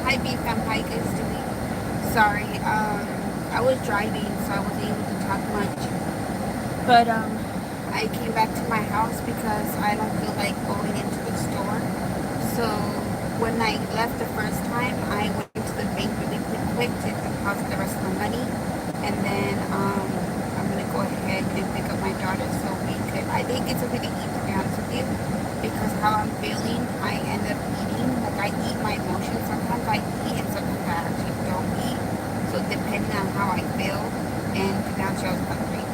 Hi BFM, how you guys doing? Sorry, I was driving, so I wasn't able to talk much. But I came back to my house because I don't feel like going into the store. So when I left the first time, I went to the bank really quick to deposit the rest of the money, and then I'm gonna go ahead and pick up my daughter so we could. I think it's okay to eat, to be honest with you, because how I'm feeling, I end up eating. Like I eat my emotions. Sometimes I eat, and sometimes I actually don't eat. So depending on how I feel, and now she was hungry.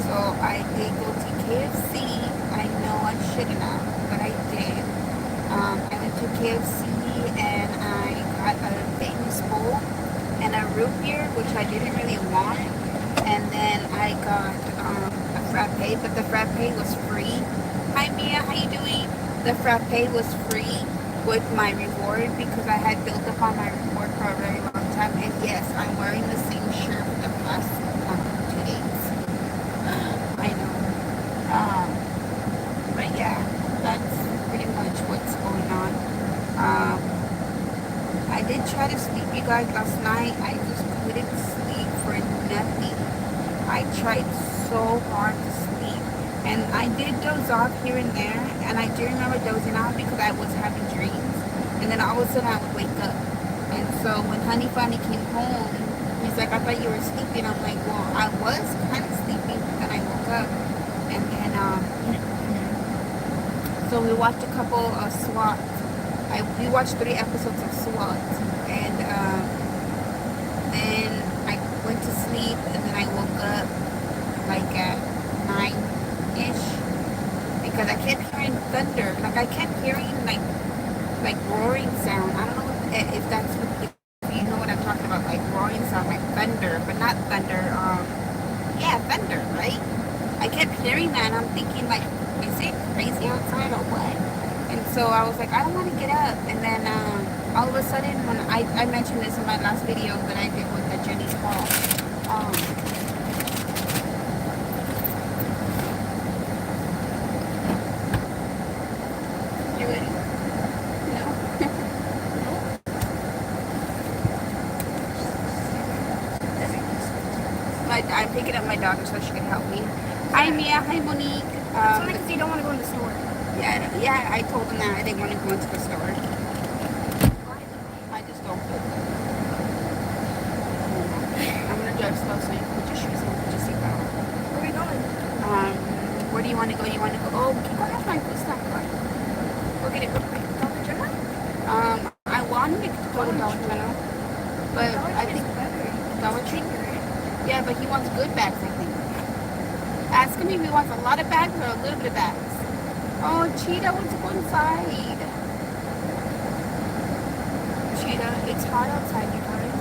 So I did go to KFC. I know I shouldn't have, but I did. I went to KFC and I got a famous bowl and a root beer, which I didn't really want. And then I got a frappe, but the frappe was free. Hi Mia, how you doing? The frappe was free with my reward because I had built up on my reward for a very long time. And yes, I'm wearing the same shirt for the past 2 days. I know. But yeah, that's pretty much what's going on. I did try to sleep, you guys, last night. I just couldn't sleep for nothing. I tried so hard to sleep. And I did doze off here and there. And I do remember dozing off because I was having dreams. And then all of a sudden I would wake up. And so when Honey finally came home, he's like, I thought you were sleeping. I'm like, well, I was kind of sleeping. But then I woke up. And then, so we watched a couple of SWAT. We watched 3 episodes of SWAT. And then I went to sleep. And then I woke up like at 9-ish. Because I kept hearing thunder. Like I kept hearing like roaring sound. I don't know if that's what, if you know what I'm talking about, like roaring sound, like thunder, but not thunder. Yeah, thunder, right? I kept hearing that, and I'm thinking like, is it crazy outside or what? And so I was like, I don't want to get up. And then all of a sudden, when I mentioned this in my last video that I did with the Jenny's Hall. You ready? No. I'm picking up my daughter so she can help me. Hi Mia, hi Monique. It's only because you don't want to go in the store. Yeah, I told them that I didn't want to go into the store. I just don't feel good. I'm gonna drive slow so you can put your shoes on, put your seatbelt on. Where are we going? Where do you want to go? You want to go? Oh, we can go have my food stop car. Go get it real quick. Dollar General? I wanted to go to Dollar General, but I think Dollar Tree. Yeah, but he wants good bags, I think. Ask him if he wants a lot of bags or a little bit of bags. Oh, Cheetah wants to go inside. Cheetah, it's hot outside, you guys.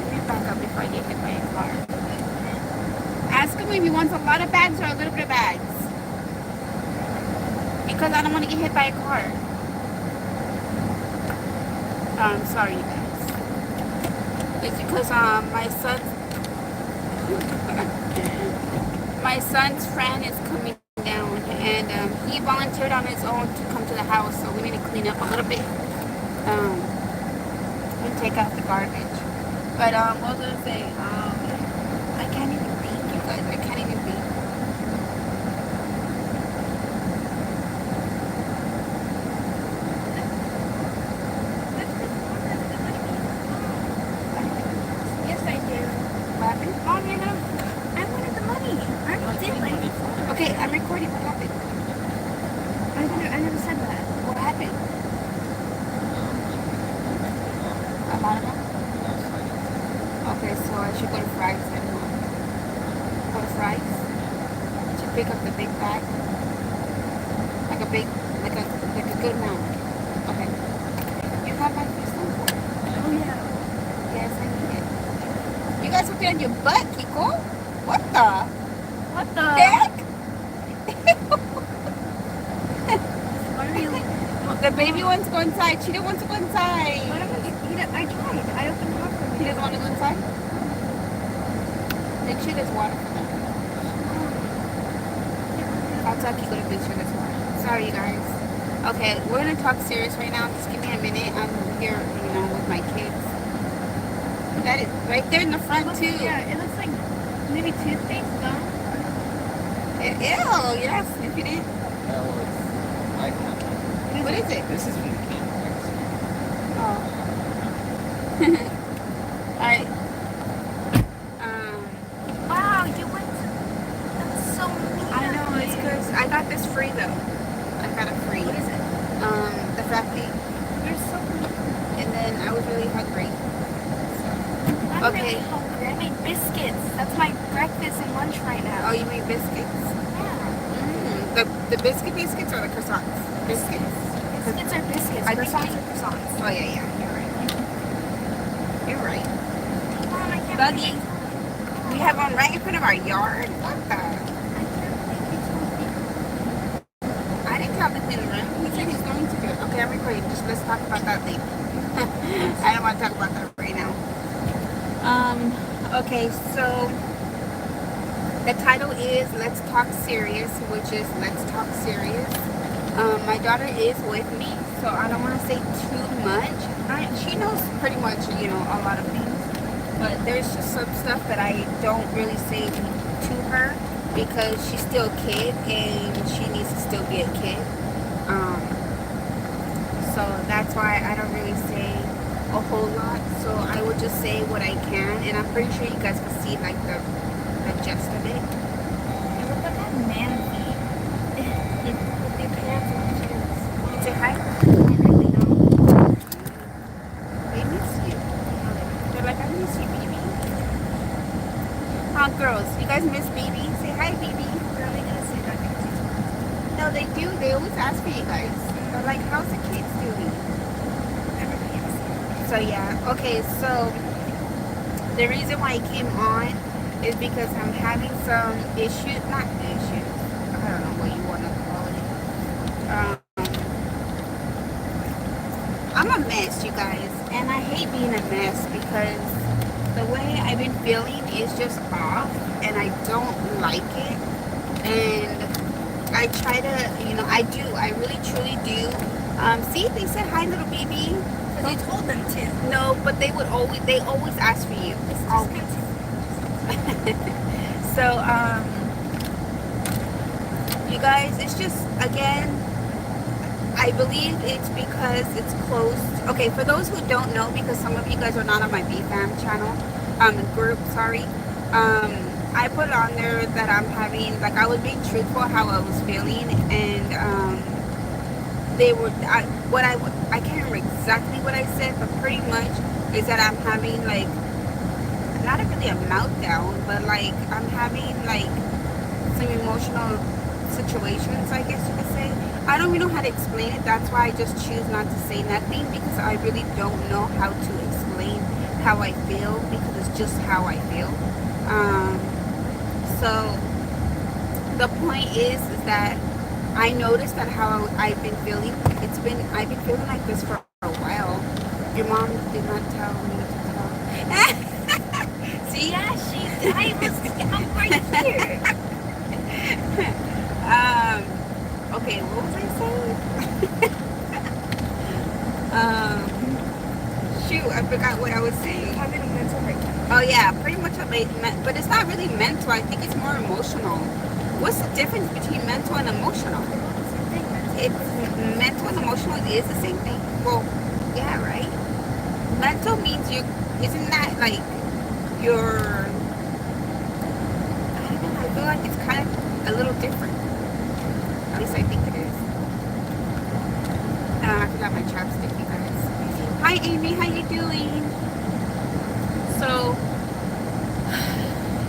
Let me back up before I get hit by a car. Ask him if he wants a lot of bags or a little bit of bags. Because I don't want to get hit by a car. Sorry, you guys. It's because my son's friend is coming down, and he volunteered on his own to come to the house, so we need to clean up a little bit and take out the garbage. But what was I gonna say? I can't even think, you guys. I can't even think. Yes, I do. What happened? Mom, I wanted the money. I did like. Okay, I'm recording. What happened? I never said that. What happened? A lot of them? Okay, so I should go to Fry's then. Go to Fry's to pick up the big bag. Like a good amount. Okay. You have my first number? Oh yeah. Yes, I need it. You guys put it on your butt, Kiko? What the What the heck? Really? The baby wants to go inside. She didn't want to go inside. I tried. I opened the door for He him. doesn't want to go inside? Make sure there's water for them. I'll tell Kiko to make sure there's water. Sorry, you guys. Okay, we're going to talk serious right now. Just give me a minute. I'm here, with my That is right there in the front too. Yeah, it looks like maybe toothpaste gum. Ew, yes, if you did. What is it? This is from the can. Oh. Alright. Wow, you went to... That's so mean. I know, it's because I got this free though. I got it free. What is it? The frappe. You're so mean. And then I was really hungry. I'm Okay. really hungry. I made biscuits. That's my breakfast and lunch right now. Oh, you made biscuits? Yeah. The biscuits or the croissants? Biscuits. Biscuits are biscuits. I think Croissants are croissants. Oh yeah, you're right. You're right. Mom, I can't Buggy. believe We have one right in front of our yard. What the? I can't believe you told me. I didn't tell him to clean the room. He said he's going to do it. Okay, I'm recording. Just let's talk about that later. I don't want to talk about that right now. Okay, so the title is Let's Talk Serious, which is Let's Talk Serious. My daughter is with me, so I don't want to say too much. She knows pretty much, you know, a lot of things, but there's just some stuff that I don't really say to her because she's still a kid and she needs to still be a kid. So that's why I don't really say a whole lot. So I would just say what I can, and I'm pretty sure you guys can see like the gist of it. And look at that man feet. With their pants and shoes. Say hi. I really don't. They miss you. They're like, I miss you, baby. Huh, girls? You guys miss baby? Say hi, baby. They're only gonna say that because he's one. No, they do. They always ask for you guys. They're like, how's the kids doing? Everybody has it. So yeah. Okay, so the reason why I came on is because I'm having some issues. Not issues. I don't know what you want to call it. I'm a mess, you guys, and I hate being a mess because the way I've been feeling is just off, and I don't like it. And I try to, you know, I really truly do. See, they said hi, little baby. Because you told them to. No, but they always ask for you. This is Always. good. So, you guys, it's just, again, I believe it's because it's close. Okay, for those who don't know, because some of you guys are not on my BFAM channel, group, sorry, I put on there that I'm having, like, I was being truthful how I was feeling, and, they were, I can't remember exactly what I said, but pretty much is that I'm having, like, not really a meltdown, but like I'm having like some emotional situations, I guess you could say. I don't even know how to explain it. That's why I just choose not to say nothing, because I really don't know how to explain how I feel, because it's just how I feel. So the point is that I noticed that how I've been feeling. I've been feeling like this for a while. Your mom did not tell me to tell. See? Yeah, I was I'm right here. Okay, what was I saying? Shoot, I forgot what I was saying. Having a mental breakdown. Oh yeah, pretty much but it's not really mental. I think it's more emotional. What's the difference between mental and emotional? It's mental and emotional is the same thing. Well, yeah, right? Mental means isn't that like your, I don't know, I feel like it's kind of a little different. At least I think it is. I forgot my chapstick, you guys. Hi Amy, how you doing? So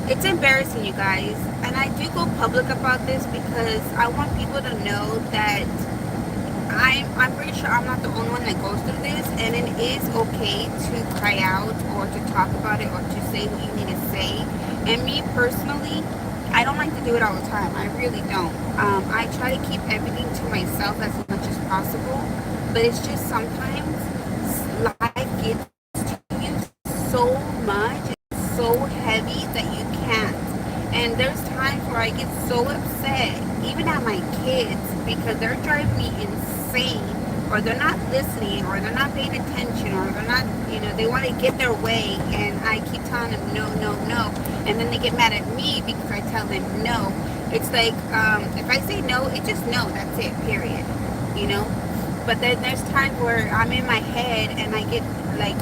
it's embarrassing, you guys, and I do go public about this because I want people to know that I'm pretty sure I'm not the only one that goes through this, and it is okay to cry out or to talk about it or to say what you need to say. And me personally, I don't like to do it all the time. I really don't. I try to keep everything to myself as much as possible, but it's just sometimes life gets to you so much, it's so heavy that you can't. And there's times where I get so upset, even at my kids, because they're driving me insane, or they're not listening, or they're not paying attention, or they're not, they want to get their way, and I keep telling them no, no, no, and then they get mad at me because I tell them no. It's like, if I say no, it's just no, that's it, period, but then there's times where I'm in my head and I get like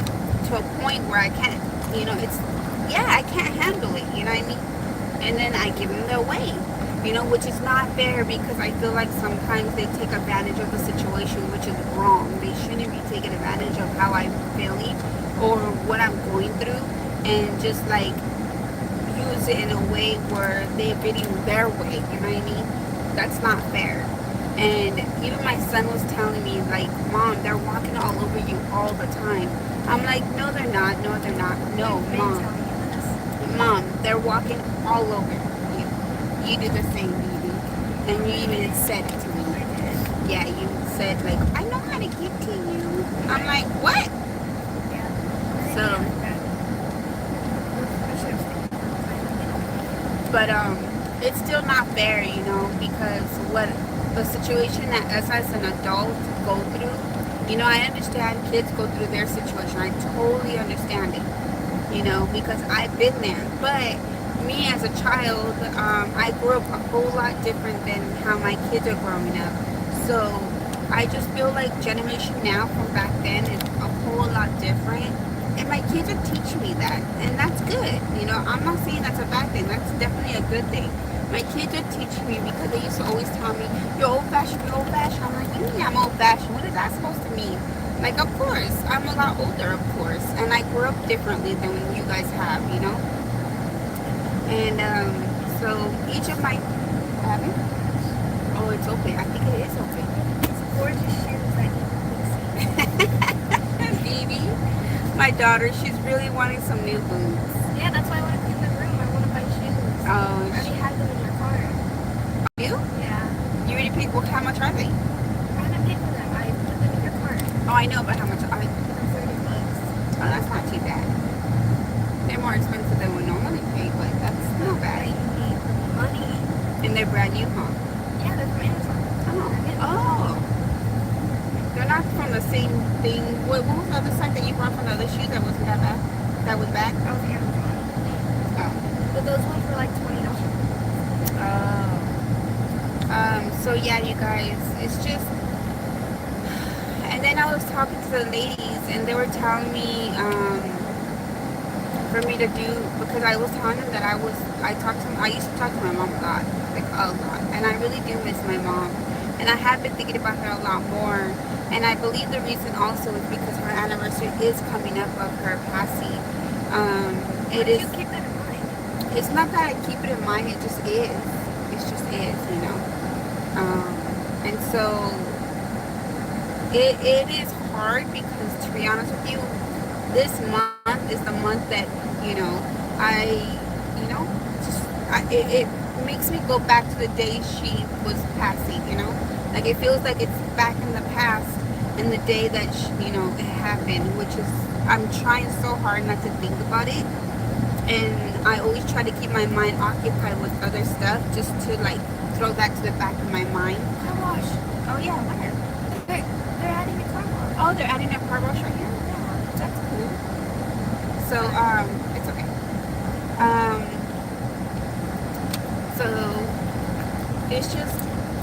to a point where I can't, I can't handle it, you know what I mean? And then I give them their way, which is not fair, because I feel like sometimes they take advantage of the situation, which is wrong. They shouldn't be taking advantage of how I'm feeling or what I'm going through, and just like use it in a way where they're getting their way, you know what I mean? That's not fair. And even my son was telling me, like, Mom, they're walking all over you all the time. I'm like, no, they're not. No, they're not. No, Mom, they're walking all over you. You do the same, baby. And you even said it to me. Yeah, you said, like, I know how to get to you. I'm like, what? So, but it's still not fair, because what the situation that us as an adult go through, I understand kids go through their situation. I totally understand it, because I've been there. But me as a child, I grew up a whole lot different than how my kids are growing up. So I just feel like generation now from back then is a whole lot different. And my kids are teaching me that. And that's good. I'm not saying that's a bad thing. That's definitely a good thing. My kids are teaching me, because they used to always tell me, you're old-fashioned, you're old-fashioned. I'm like, what do you mean I'm old-fashioned? What is that supposed to mean? Like, of course, I'm a lot older, of course. And I grew up differently than you guys have, And so each of my... Having? Oh, it's open. I think it is open. It's gorgeous shoes that you Baby, my daughter, she's really wanting some new boots. Yeah, that's why I want to clean the room. I want to buy shoes. Oh, I already had them in your car. You? Yeah. You already paid? Well, how much are they? I haven't paid for them. I put them in your car. Oh, I know, but how much? $30. Oh, that's not too bad. They're more expensive than we normally pay, but that's not bad. You need money. And they're brand new, huh? Yeah, they're from Amazon. Oh. They're not from the same thing. What was the other side that you brought from the other shoes that wasn't that bad? That was bad? That was Amazon. Oh. But those ones were like $20. Oh. So yeah, you guys, it's just, and then I was talking to the ladies, and they were telling me, for me to do, because I was telling them that I used to talk to my mom a lot, and I really do miss my mom, and I have been thinking about her a lot more, and I believe the reason also is because her anniversary is coming up of her passing. It is. You keep that in mind. It's not that I keep it in mind, it just is. It just is, and so it is hard, because to be honest with you, this month is the month that, it makes me go back to the day she was passing, like it feels like it's back in the past, in the day that, it happened, which is, I'm trying so hard not to think about it. And I always try to keep my mind occupied with other stuff, just to like throw that to the back of my mind. Car wash. Oh yeah, where? They're adding a car wash. Oh, they're adding a car wash right here? Yeah. That's cool. So, it's okay. So, it's just,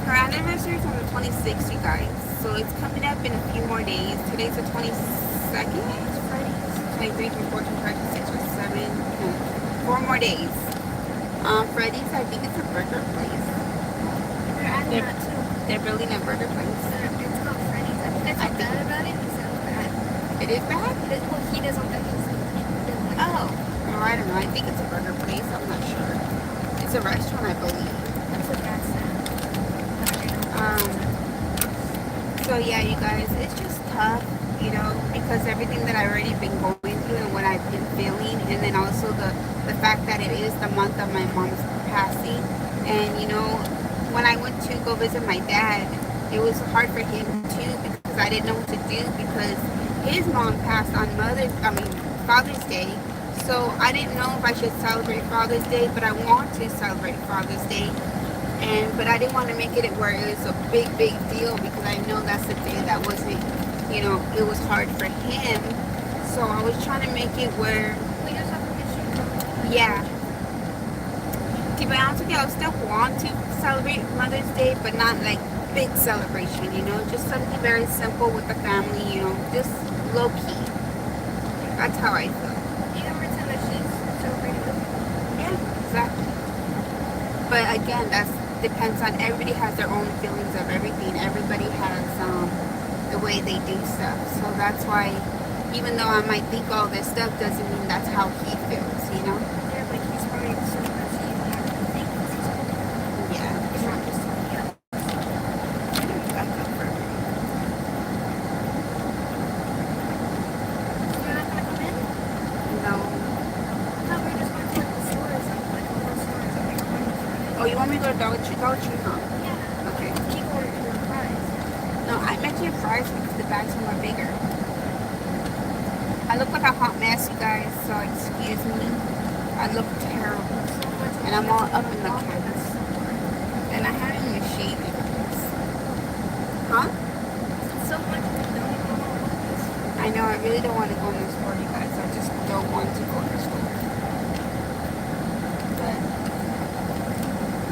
her anniversary is on the 26th, you guys. So it's coming up in a few more days. Today's the 22nd? It's Freddy's. 23, 24, 25, 26, 27, no, 4 more days. Freddy's, I think it's a burger place. They're adding that too. They're building a burger place. It's called Freddy's. I feel bad about it. It sounds bad. It is bad? Well, he doesn't think it's like Oh, well, I don't know. I think it's a burger place. I'm not sure. It's a restaurant, I believe. That's what Dad said. So yeah, you guys, it's just tough, because everything that I've already been going through and what I've been feeling, and then also the fact that it is the month of my mom's passing. And when I went to go visit my dad, it was hard for him too, because I didn't know what to do, because his mom passed on Father's Day. So I didn't know if I should celebrate Father's Day, but I want to celebrate Father's Day. But I didn't want to make it where it was a big deal, because I know that's the day that wasn't you know, it was hard for him. So I was trying to make it where, We just have to get you. yeah. To be honest with you, I still want to celebrate Mother's Day, but not like big celebration, you know, just something very simple with the family, you know, just low key. That's how I feel. You can pretend that she's celebrating with you. Yeah, exactly. But again, that's depends on, everybody has their own feelings of everything. Everybody has the way they do stuff. So that's why, even though I might think all this stuff, doesn't mean that's how he feels, you know? Yeah, like he's probably so much he even actually thinks he's celebrating. Yeah. It's not just something else. Back up for a minute. You're not gonna come in? No. I thought we were just going to like the stores, like all those stores that we were going to. Oh, you want me to go to Dollar Tree? Dollar Tree, huh? Yeah. Okay. Keep ordering your fries. No, I mentioned fries because the bags are more bigger. I look like a hot mess, you guys, so excuse me. I look terrible. So much. And I'm all up in the camera. camera. And I haven't even shaved it. Huh? So much. We don't even know what it is. I know, I really don't want to go in the store, you guys. I just don't want to go in the store. But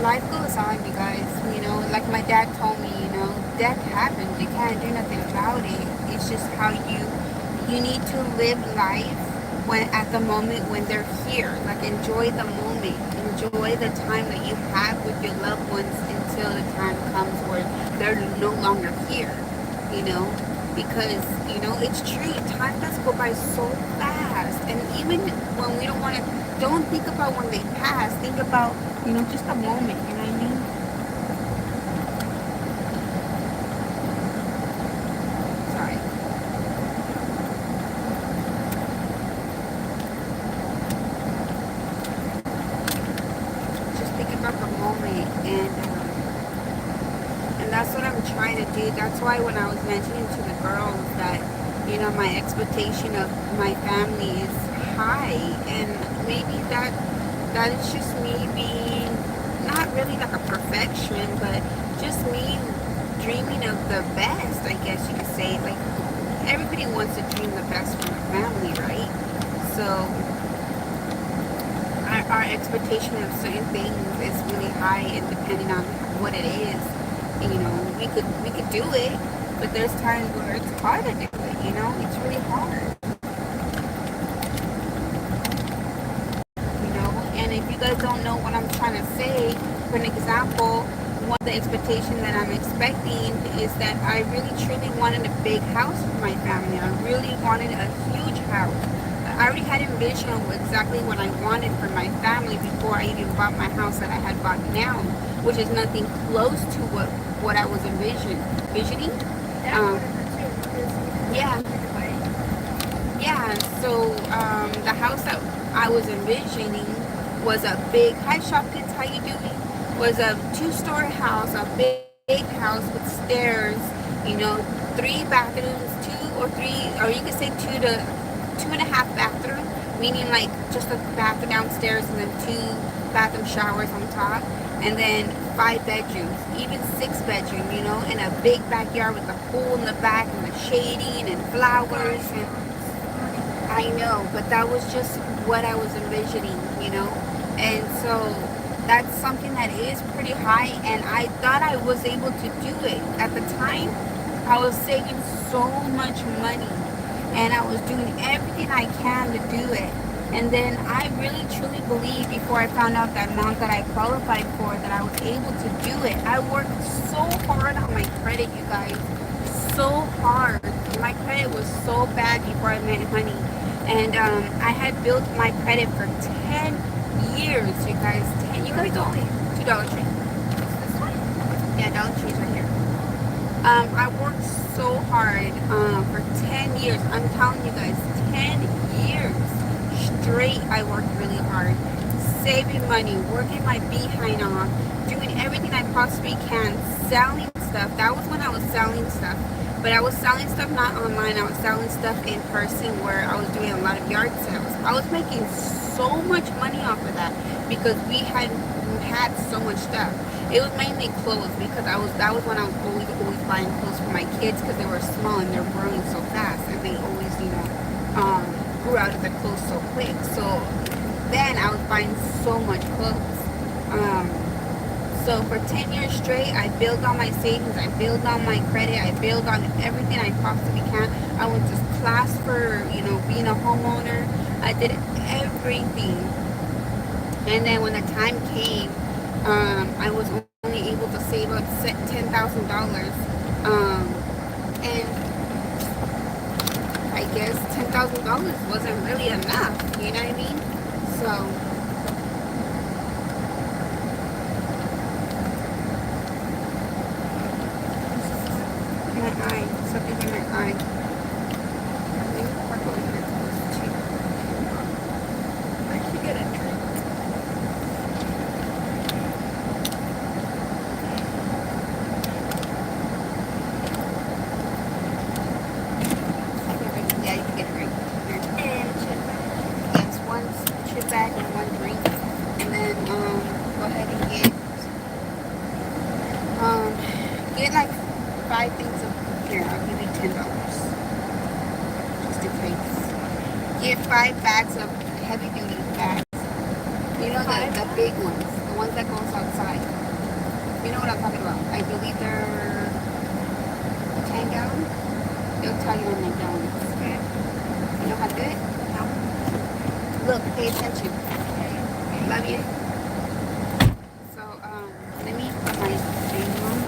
life goes on, you guys. You know, like my dad told me, you know, death happens. You can't do nothing about it. It's just how you need to live life when at the moment when they're here. Like, enjoy the moment. Enjoy the time that you have with your loved ones until the time comes where they're no longer here, you know, because, you know, it's true, time does go by so fast. And even when we don't think about when they pass, think about, you know, just a moment, you know what I mean? Sorry. Just think about the moment, and that's what I'm trying to do. That's why when I was mentioning to the girls that, you know, my expectation of my family is high, and maybe that is just me being not really like a perfection, but just me dreaming of the best, I guess you could say. Like, everybody wants to dream the best for the family, right? So our expectation of certain things is really high, and depending on what it is, you know, we could do it, but there's times where it's hard to do it, you know, it's really hard, you know. And if you guys don't know what I'm trying to say, for an example, one of the expectations that I'm expecting is that I really truly wanted a big house for my family. I really wanted a huge house. I already had envisioned exactly what I wanted for my family before I even bought my house that I had bought now, which is nothing close to what I was envisioning. Yeah. Yeah, so the house that I was envisioning was a big, hi Shopkins, how you doing? Was a 2-story house, a big house with stairs, you know, 3 bathrooms, 2 or 3, or you could say 2 to 2.5 bathrooms, meaning like just a bathroom downstairs and then 2 bathroom showers on top, and then 5 bedrooms, even 6 bedrooms, you know, and a big backyard with a pool in the back and the shading and flowers. And I know, but that was just what I was envisioning, you know. And so that's something that is pretty high, and I thought I was able to do it. At the time, I was saving so much money, and I was doing everything I can to do it. And then I really truly believe, before I found out the amount that I qualified for, that I was able to do it. I worked so hard on my credit, you guys. So hard. My credit was so bad before I met Honey. And I had built my credit for 10 years, you guys. 10, you guys don't. $2 Tree. Yeah, Dollar Tree's right here. I worked so hard for 10 years. I'm telling you guys, 10 years straight. I worked really hard, saving money, working my behind off, doing everything I possibly can, selling stuff. That was when I was selling stuff. But I was selling stuff not online. I was selling stuff in person, where I was doing a lot of yard sales. I was making so much money off of that because we had had so much stuff. It was mainly clothes because that was when I was always buying clothes for my kids because they were small and they're growing so fast and they always grew out of their clothes so quick. So then I was buying so much clothes. So for 10 years straight, I built on my savings, I built on my credit, I built on everything I possibly can. I went to class for, being a homeowner. I did everything. And then when the time came, I was only able to save up $10,000. And I guess $10,000 wasn't really enough, you know what I mean? So something in my eye. I should get a drink. Yeah, you can get a drink. And chip bag. Yes, one chip bag and one drink. And then go ahead and get like 5 things of here, I'll give you $10. Just in case. Get 5 bags of heavy duty bags. You know the big ones. The ones that goes outside. You know what I'm talking about. I believe they're 10 gallon. They'll tell you on the gallons. Okay. You know how to do it? No. Look, pay attention. Love you. So, let me put my thing on.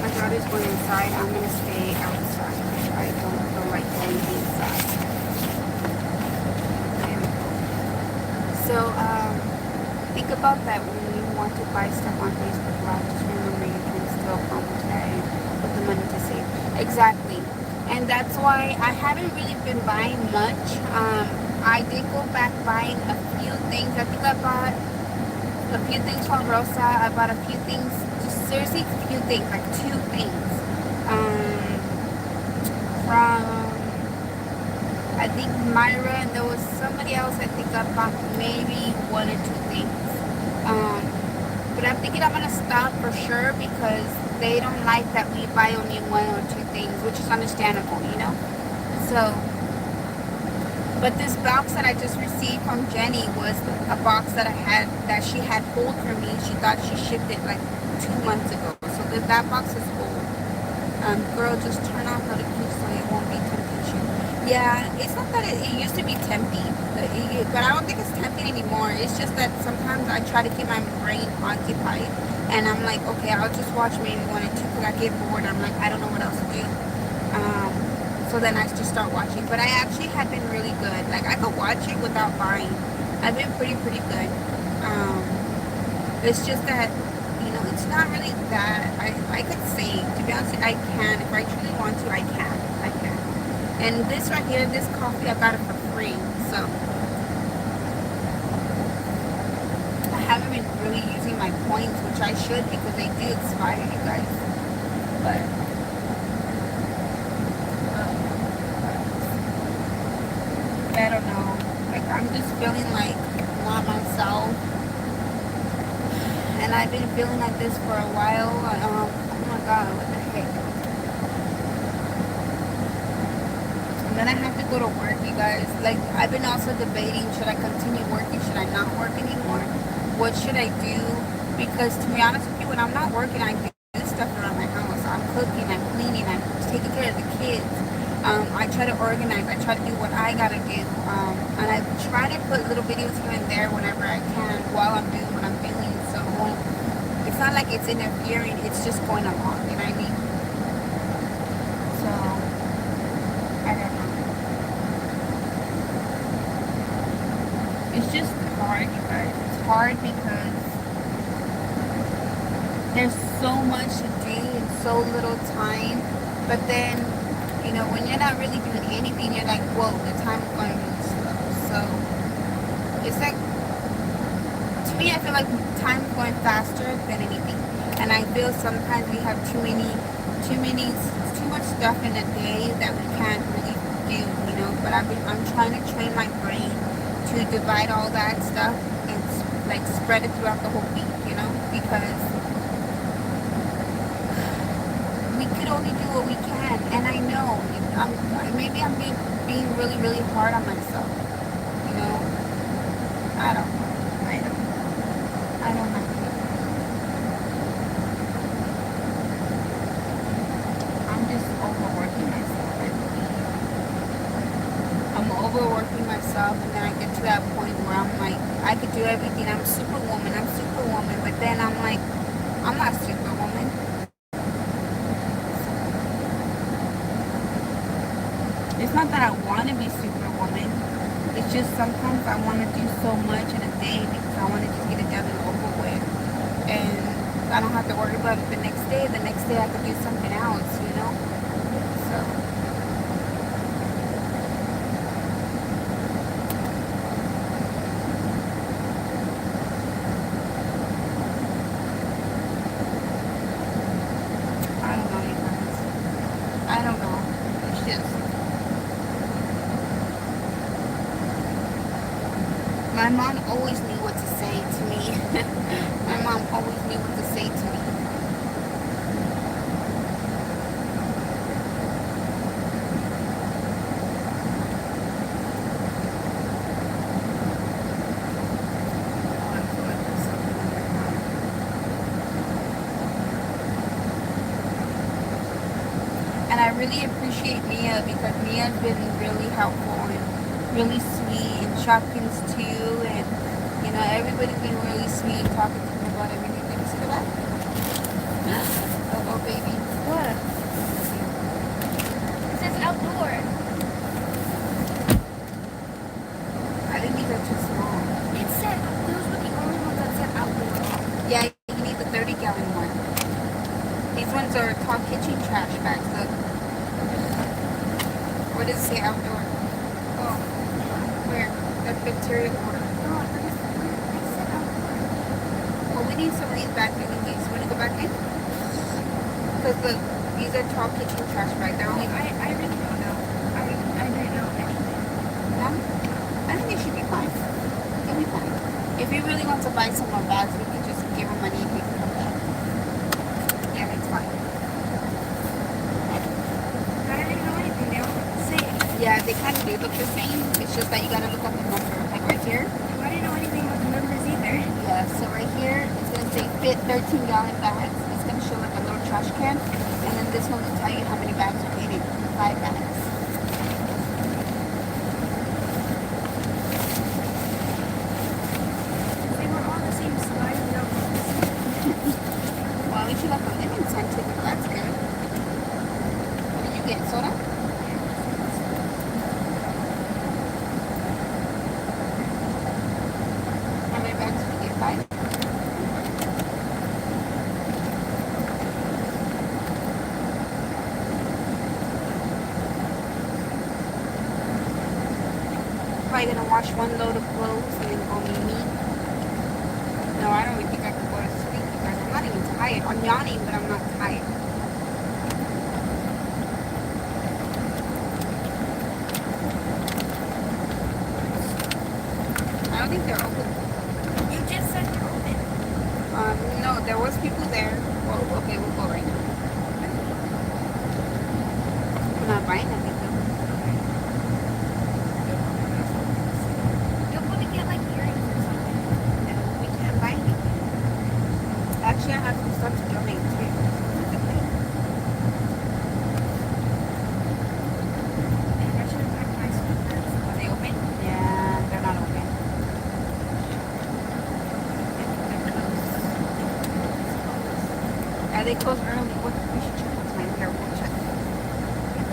My daughter's going inside. I'm going to stay outside. I don't feel like going inside. There we go. So, think about that when you want to buy stuff on Facebook Live. Just remember you can still come today and put the money to save. Exactly. And that's why I haven't really been buying much. I did go back buying a few things. I think I bought a few things from Rosa. I bought a few things, just seriously a few things, like 2 things. From, I think Myra, and there was somebody else I think I bought maybe 1 or 2 things. But I'm thinking I'm going to stop for sure because they don't like that we buy only 1 or 2 things, which is understandable, So, but this box that I just received from Jenny was a box that she had pulled for me. She thought she shipped it like 2 months ago. So that box is old. Girl, just turn off notifications so it won't be temptation. Yeah, it's not that it used to be tempting, but I don't think it's tempting anymore. It's just that sometimes I try to keep my brain occupied. And I'm like, okay, I'll just watch maybe 1 or 2 because I get bored. I'm like, I don't know what else to do. So then I just start watching. But I actually have been really good. Like, I could watch it without buying. I've been pretty good. It's just that, it's not really that. I could save. To be honest, I can. If I truly want to, I can. And this right here, this coffee, I got it for free. So, I haven't been really using my points, which I should because they do expire, you guys. But I don't know. Like, I'm just feeling like not myself. And I've been feeling like this for a while. Oh my God, what the heck? I'm gonna have to go to work, you guys. Like, I've been also debating, should I continue working? Should I not work anymore? What should I do? Because to be honest with you, when I'm not working, I do stuff around my house. I'm cooking, I'm cleaning, I'm taking care of the kids. I try to organize. I try to do what I gotta do. And I try to put little videos here and there whenever I can while I'm doing what I'm doing. So it's not like it's interfering. It's just going along. You know what I mean? So I don't know. It's just hard, you guys. It's hard because there's so much to do in so little time. But then, when you're not really doing anything, you're like, whoa, the time's going really slow. So it's like, to me, I feel like time's going faster than anything. And I feel sometimes we have too much stuff in a day that we can't really do, But I'm trying to train my brain to divide all that stuff and like spread it throughout the whole week, you know, because we could only do what we can. And I know maybe I'm being really, really hard on myself, you know. I don't know. I don't know. I'm just overworking myself, I believe. I'm overworking myself, and then I get to that point where I'm like, I could do everything. I'm superwoman. But then I'm like, I'm not superwoman. It's not that I want to be superwoman. It's just sometimes I want to do so much in a day because I want to just get it done and over with. And I don't have to worry about it the next day. The next day I could do something else, you know? So. I don't know, you guys. I don't know. It's just. My mom always knew what to say to me. My mom always knew what to say to me. And I really appreciate Mia because Mia's been really helpful and really sweet, and Shopkins too, and you know, everybody's been really sweet talking to me about everything. Let me see the back. Oh, baby. What? It says outdoor. I think these are too small. It said, those were the only ones that said outdoor. Yeah, you need the 30-gallon one. These ones are top kitchen trash bags. Look. What does it say outdoor? Oh, where? The bacteria order. No, I thought it said outdoor. Well, we need some of these back in these. Want to go back in? Because look, these are top kitchen trash bags. They're only. I really don't know. I don't know anything. No? I think they should be fine. They'll be fine. If he really wants to buy some more bags, we can just give him money and he can come back. Yeah, it's fine. I don't even know anything. They all look the same. Yeah, they kind of do look the same. It's just that you gotta look up the number. Like right here. I didn't know anything about the numbers either. Yeah, so right here, it's gonna say fit 13-gallon bags. It's gonna show like a little trash can. And then this one will tell you how many bags are in it. 5 bags. They were all the same size. They all looked the same. Well, at least you got the lemon scented. That's good. What did you get? Soda? How many bags did you get? 5? Probably gonna wash one load of clothes and then go meet. No, I don't even think I can go to sleep because I'm not even tired. I'm yawning, but I'm not tired. I don't think they're open. You just said they're open. No, there was people there. Well, okay, we'll go right now. I'm not buying anything. You'll probably get like earrings or something. No, we can't buy anything. Actually, I have some stuff to donate too. And I should have packed my sweaters. Are they open? Yeah, they're not open. They're closed. Are they closed early? What? We should check what time. Here, we'll check.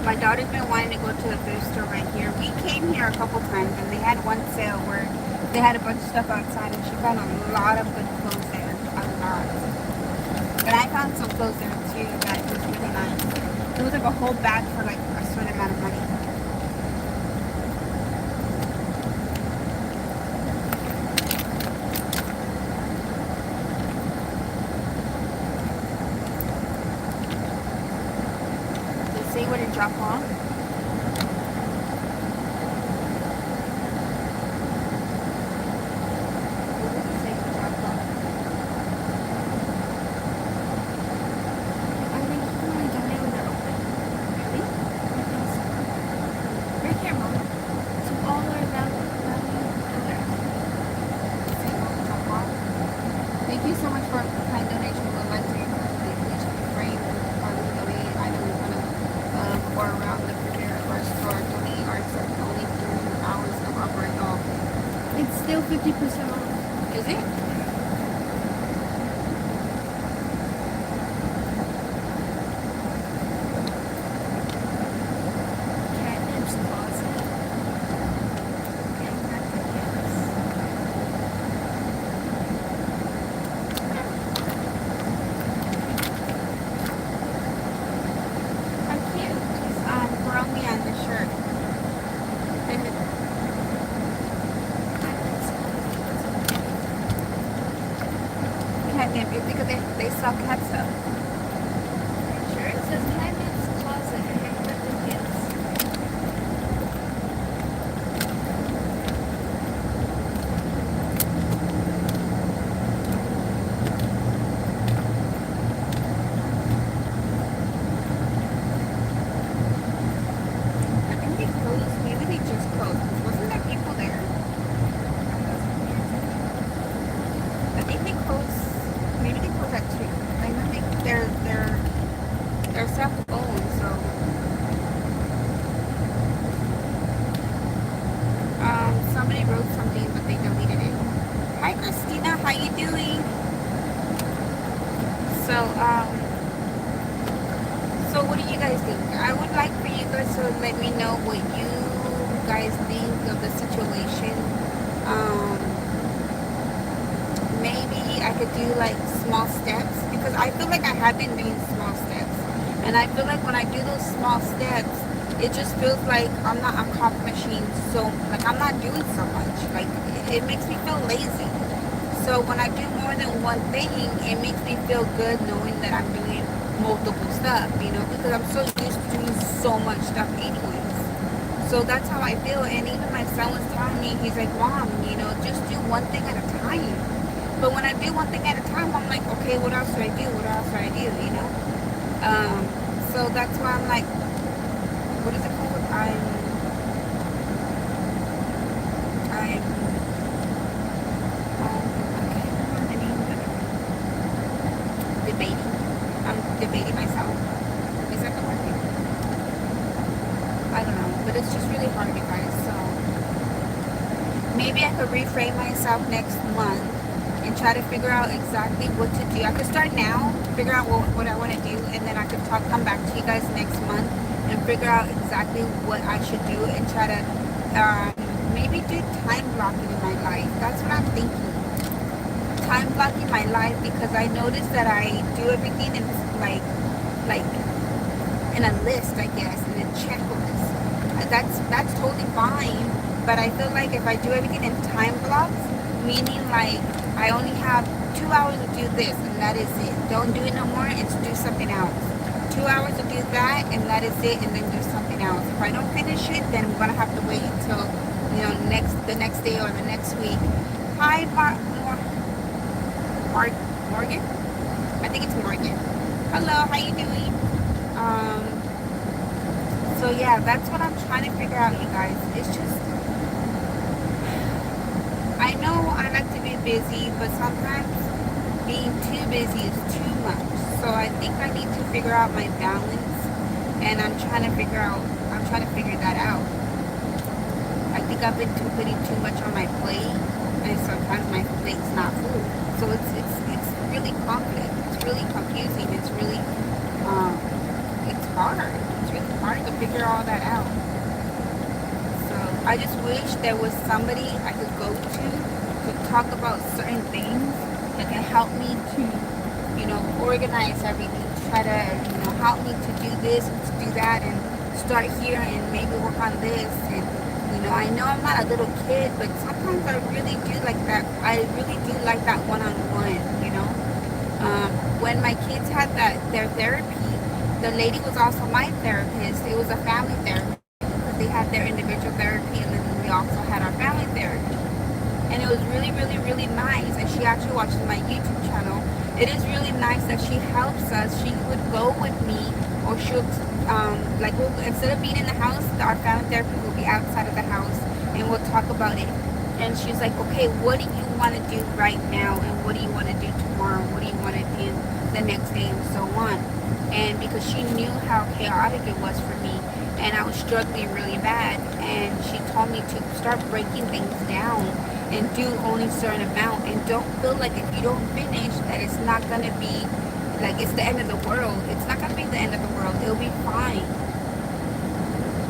My daughter's been wanting to go to the thrift store right here. We came here a couple times and they had one sale where they had a bunch of stuff outside and she found a lot of good clothes there. A lot. But I found some clothes there too that was really nice. It was like a whole bag for like a certain amount of money. Say where to drop off. still 50% off. Is it? Catnip's Closet. And nothing else. How cute. Just throw me on the shirt. Catnip's Closet. Catnip. It's because they sell cat stuff. Sure, it says Catnip's Closet and nothing else. I think they closed. Maybe they just closed. Wasn't there people there? I think they closed. Maybe they closed at 2. I know they're self-owned, so somebody wrote something, but they deleted it. Hi, Christina. How you doing? So so what do you guys think? I would like for you guys to let me know what you guys think of the situation. Maybe I could do like small steps because I feel like I have been doing small steps, and I feel like when I do those small steps, it just feels like I'm not accomplishing I'm not doing so much. Like it makes me feel lazy. So when I do more than one thing, it makes me feel good knowing that I'm doing multiple stuff, because I'm so used to doing so much stuff anyways. So that's how I feel. And even my son was telling me, he's like, Mom, just do one thing at a time. But when I do one thing at a time, I'm like, okay, what else do I do? What else do I do? So that's why I'm like, what is it called? Okay, I don't know the name, but debating. I'm debating myself. Is that the word? I don't know, but it's just really hard, you guys. So maybe I could reframe myself next month and try to figure out exactly what to do. I could start now, figure out what I want to do, and then I could come back to you guys next month and figure out exactly what I should do and try to maybe do time blocking in my life. That's what I'm thinking. Time blocking my life, because I noticed that I do everything in like in a list, I guess, in a checklist. That's totally fine, but I feel like if I do everything in time blocks, meaning like I only have 2 hours to do this and that is it. Don't do it no more, and do something else. 2 hours to do that and that is it, and then do something else. If I don't finish it, then I'm gonna have to wait until the next day or the next week. Hi, Morgan? I think it's Morgan. Hello, how you doing? So yeah, that's what I'm trying to figure out, you guys. It's just, I know I like to be busy, but sometimes being too busy is too much. So I think I need to figure out my balance, and I'm trying to figure that out. I think I've been putting too much on my plate, and sometimes my plate's not full. So it's really conflict. It's really confusing. It's really it's hard. It's really hard to figure all that out. So I just wish there was somebody I could go to talk about certain things that can help me to organize everything. Try to help me to do this and to do that, and start here and maybe work on this. And I know I'm not a little kid, but sometimes I really do like that. I really do like that one-on-one. When my kids had their therapy, the lady was also my therapist. It was a family therapy because they had their individual therapy, and then we also had our family therapy. And it was really, really, really nice. And she actually watches my YouTube channel. It is really nice that she helps us. She would go with me, or she'll instead of being in the house, our family therapy will be outside of the house, and we'll talk about it. And she's like, okay, what do you want to do right now, and what do you want to do tomorrow? What do you want to do the next day, and so on. And because she knew how chaotic it was for me, and I was struggling really bad, and she told me to start breaking things down and do only certain amount, and don't feel like if you don't finish that it's not gonna be like it's the end of the world. It's not gonna be the end of the world. It'll be fine.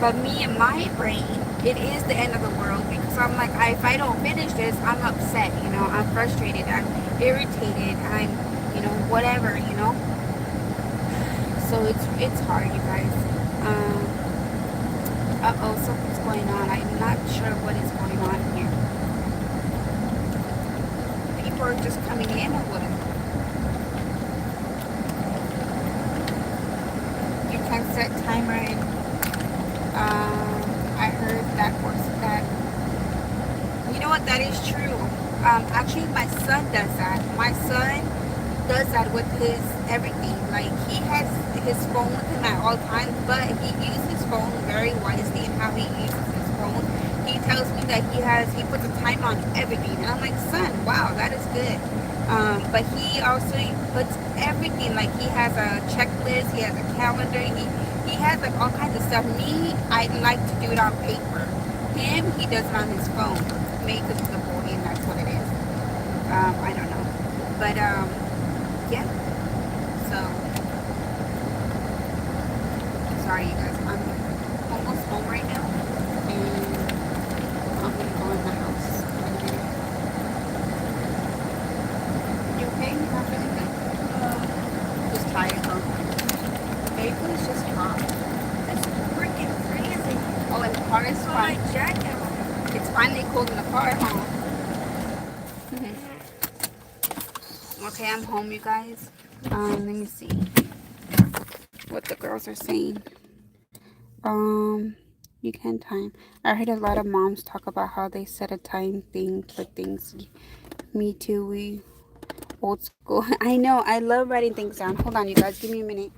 But me and my brain, it is the end of the world because I'm like, if I don't finish this, I'm upset, you know, I'm frustrated, I'm irritated, I'm, you know, whatever, you know. So it's hard, you guys. Something's going on. I'm not sure what is going on here. People are just coming in or what? You can set timer and I heard that was that. You know what? That is true. Actually, my son does that. My son does that with his everything. Like he has his phone with him at all times, but he uses his phone very wisely in how he uses his phone. He tells me that he puts a time on everything, and I'm like, son, wow, that is good. But he also puts everything, like he has a checklist, he has a calendar, he has like all kinds of stuff. Me, I like to do it on paper. Him, he does it on his phone. Maybe because he's a boy and that's what it is. I don't know. But yeah. So sorry you guys. I'm almost home right now. And I'm gonna go in the house. You okay? You not feeling good? Just tired, huh? Maybe it's just hot. It's freaking freezing. Oh, and the car is My fine. jacket on. It's finally cold in the car, huh? Okay, I'm home, you guys. Let me see what the girls are saying. You can time. I heard a lot of moms talk about how they set a time thing for things. Me too. We old school. I know. I love writing things down. Hold on, you guys. Give me a minute.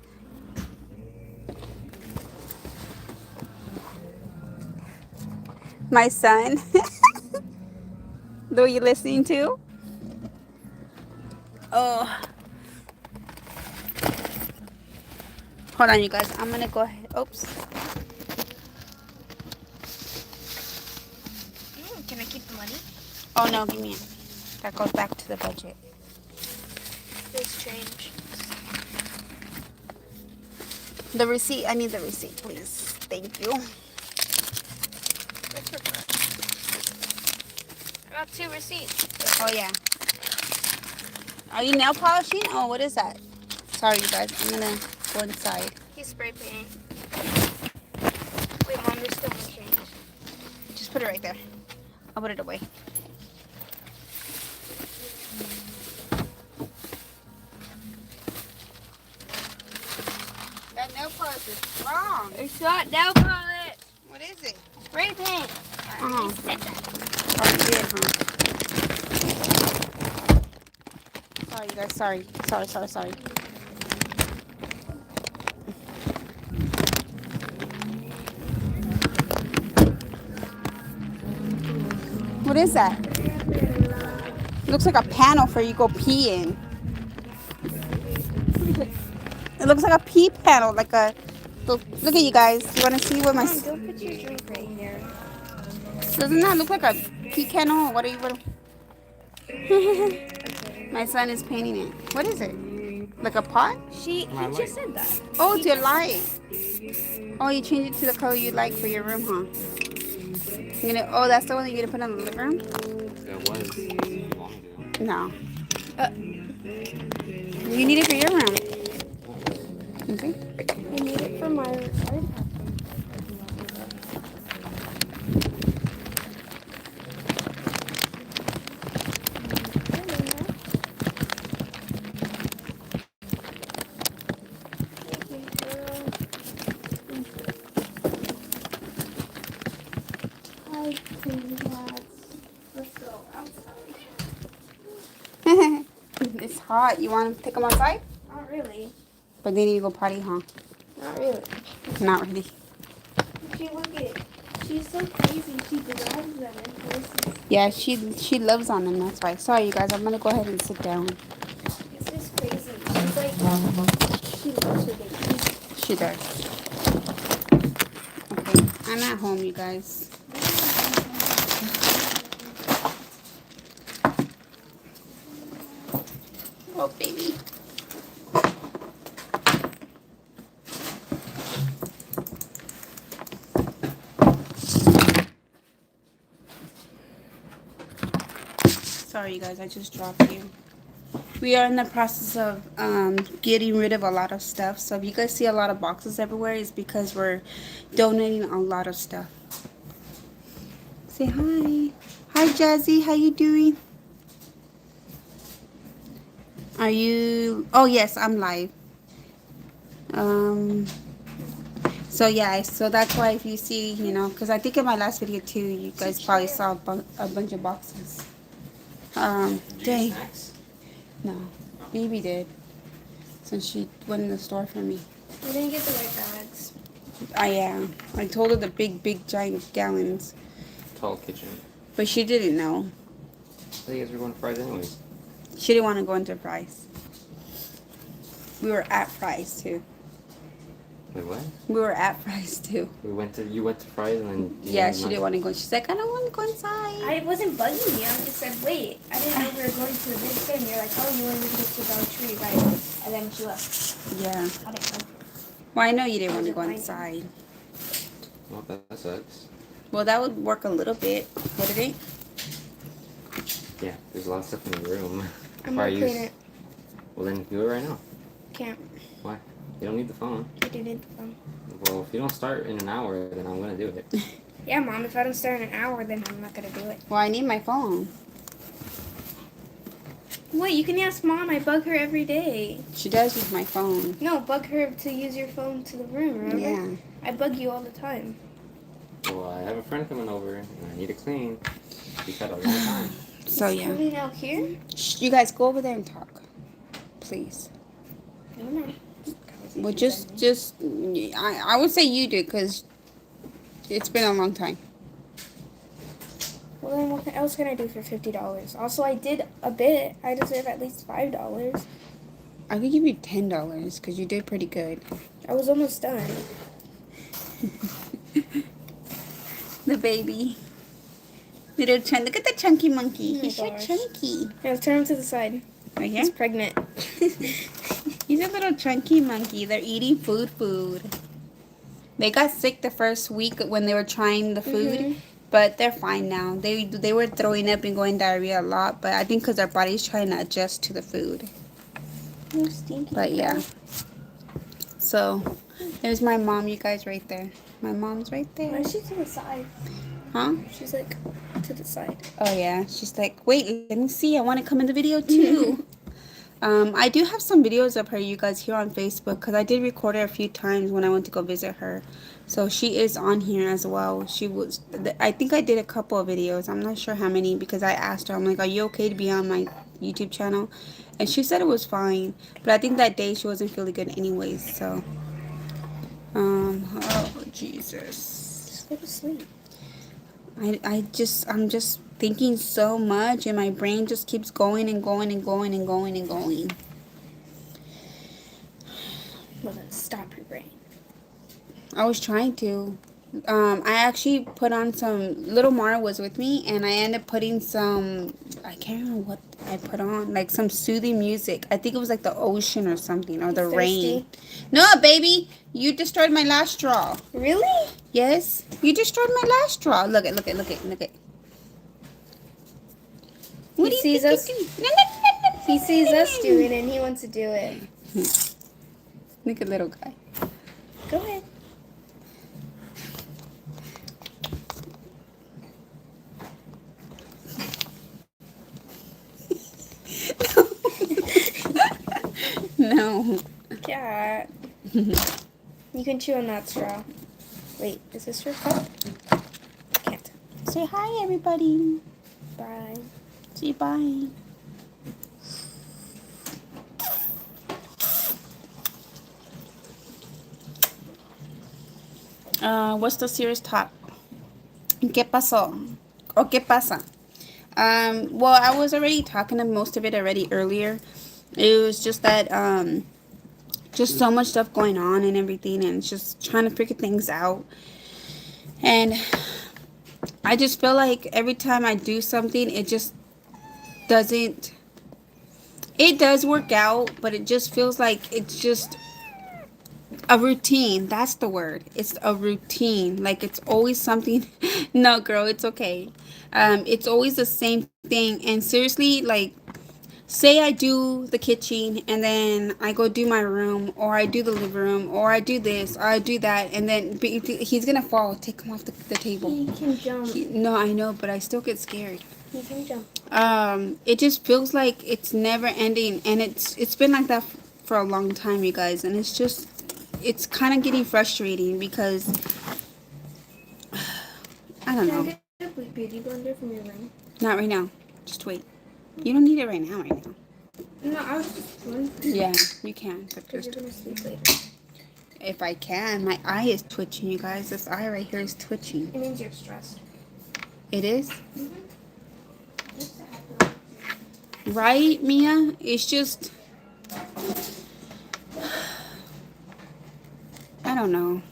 My son. Who are you listening to? Oh. Hold on, you guys. I'm gonna go ahead. Oops. Can I keep the money? Oh no, give me it. That goes back to the budget. This change. The receipt. I need the receipt, please. Thank you. I got 2 receipts. Oh yeah. Are you nail polishing? Oh, what is that? Sorry, you guys. I'm gonna go inside. He's spray painting. Wait, Mom, there's still more change. Just put it right there. I'll put it away. That nail polish is strong. It's not nail polish. What is it? Spray paint. Oh, Said that. oh, you did, huh? Sorry, you guys. Sorry. Sorry. What is that? It looks like a panel for you to go pee in. It looks like a pee panel, like a. Look at you guys. You want to see what my? Mom, don't put your drink right here. Doesn't that look like a pee kennel? What are you? My son is painting it. What is it? Like a pot? He just said that. Oh, it's your light. Oh, you changed it to the color you like for your room, huh? Oh, that's the one that you're gonna put in the living room? It was long ago. No. You need it for your room. Okay. I need it for my art. It's hot. You want to take them outside? Not really. But they need to go potty, huh? Not really. Not really. She look at. She's so crazy. She grabs them in places. Yeah, she loves on them. That's why. Sorry, you guys. I'm gonna go ahead and sit down. It's just crazy. She's like. She loves her babies. She does. Okay, I'm at home, you guys. Oh, baby. Sorry, you guys. I just dropped you. We are in the process of getting rid of a lot of stuff. So if you guys see a lot of boxes everywhere, it's because we're donating a lot of stuff. Say hi. Hi, Jazzy. How you doing? Are you... Oh, yes, I'm live. So, yeah. So that's why if you see, you know, because I think in my last video, too, you guys probably saw a bunch of boxes. Dang. Snacks? No. Baby did. Since she went in the store for me. We didn't get the right bags. I told her the big, giant gallons. Tall kitchen. But she didn't know. I thought you guys were going to Fry's anyways. She didn't want to go into Fry's. We were at Fry's, too. Wait, what? We were at Fry's, too. You went to Fry's and then... Yeah, she didn't want to go. She's like, I don't want to go inside. I wasn't bugging you. I just said, wait. I didn't know we were going to the big thing. You're like, oh, you wanted to go to Dollar Tree, right? And then she left. Yeah. I didn't know. Well, I know you didn't want to go inside. Well, that sucks. Well, that would work a little bit, wouldn't it? Yeah, there's a lot of stuff in the room. I'm gonna clean it. Well, then do it right now. Can't. Why? You don't need the phone. I do need the phone. Well, if you don't start in an hour, then I'm going to do it. Yeah, Mom, if I don't start in an hour, then I'm not going to do it. Well, I need my phone. Wait, you can ask Mom. I bug her every day. She does use my phone. No, bug her to use your phone to the room, remember? Yeah. I bug you all the time. Well, I have a friend coming over, and I need to clean. She's had a long time. So, yeah. Clean out here? Shh, you guys go over there and talk. Please. Never mind. Well, I would say you do, because it's been a long time. Well, then what else can I do for $50? Also, I did a bit. I deserve at least $5. I could give you $10, because you did pretty good. I was almost done. The baby. Little chunk. Look at the chunky monkey. Oh my He's so gosh. chunky. Now turn him to the side. Right here? He's pregnant. He's a little chunky monkey. They're eating food. They got sick the first week when they were trying the food, but they're fine now. They were throwing up and going diarrhea a lot, but I think because their body's trying to adjust to the food. Oh, stinky. But yeah. So, there's my mom, you guys, right there. My mom's right Why there. is she to the side? Huh? She's like to the side. Oh yeah, she's like, wait, let me see. I want to come in the video too. I do have some videos of her, you guys, here on Facebook, because I did record her a few times when I went to go visit her. So she is on here as well. I think I did a couple of videos. I'm not sure how many, because I asked her, I'm like, are you okay to be on my YouTube channel? And she said it was fine, but I think that day she wasn't feeling good anyways. So, oh Jesus. Just go to sleep. I'm just thinking so much, and my brain just keeps going and going and going and going and going. Well, then stop your brain. I was trying to. I actually put on some. Little Mara was with me, and I ended up putting some. I can't remember what I put on. Like some soothing music. I think it was like the ocean or something, or the rain. No, baby, you destroyed my last straw. Really? Yes, you destroyed my last straw. Look at. What He do you sees think us. you're doing? He sees us doing it and he wants to do it. Look at little guy. Go ahead. No. Cat. You can chew on that straw. Wait, is this your cup? Can't. Say hi, everybody. Bye. Say bye. What's the serious talk? ¿Qué pasó? ¿O qué pasa? Well, I was already talking to most of it already earlier. It was just that, just so much stuff going on and everything, and just trying to figure things out. And I just feel like every time I do something, it just doesn't, It does work out, but it just feels like it's just a routine. That's the word. It's a routine. Like it's always something. No, girl, it's okay. It's always the same thing. And seriously, like, say I do the kitchen and then I go do my room, or I do the living room, or I do this, or I do that, and then he's gonna fall. Take him off the table. He can jump. No, I know, but I still get scared. He can jump. It just feels like it's never ending, and it's been like that for a long time, you guys, and it's kind of getting frustrating because I don't Can I know. get a beauty blender from your room? Not right now. Just wait. You don't need it right now. Right now. No, I was just wondering. Yeah, you can. But Because just you're going to sleep later. if I can, my eye is twitching, you guys. This eye right here is twitching. It means you're stressed. It is. Right, Mia? It's just I don't know.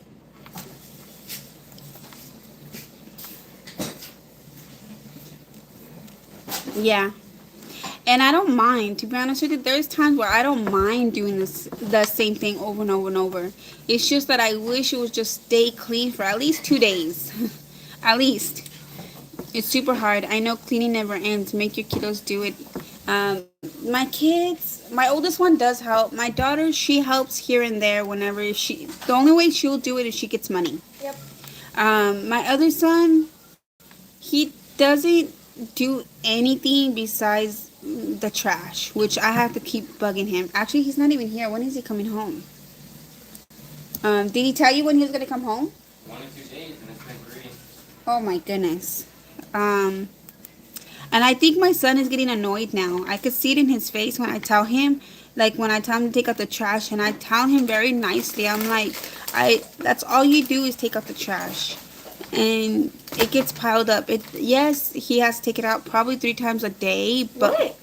Yeah. And I don't mind, to be honest with you. There's times where I don't mind doing the same thing over and over and over. It's just that I wish it would just stay clean for at least 2 days. At least. It's super hard. I know cleaning never ends. Make your kiddos do it. My kids, my oldest one does help. My daughter, she helps here and there whenever the only way she'll do it is she gets money. Yep. My other son, he doesn't do anything besides the trash, which I have to keep bugging him. Actually, he's not even here. When is he coming home? Did he tell you when he was going to come home? 1 or 2 days, and it's been great. Oh my goodness. And I think my son is getting annoyed now. I could see it in his face when I tell him, like when I tell him to take out the trash, and I tell him very nicely, I'm like, that's all you do is take out the trash. And it gets piled up. Yes, he has to take it out probably 3 times a day, but What?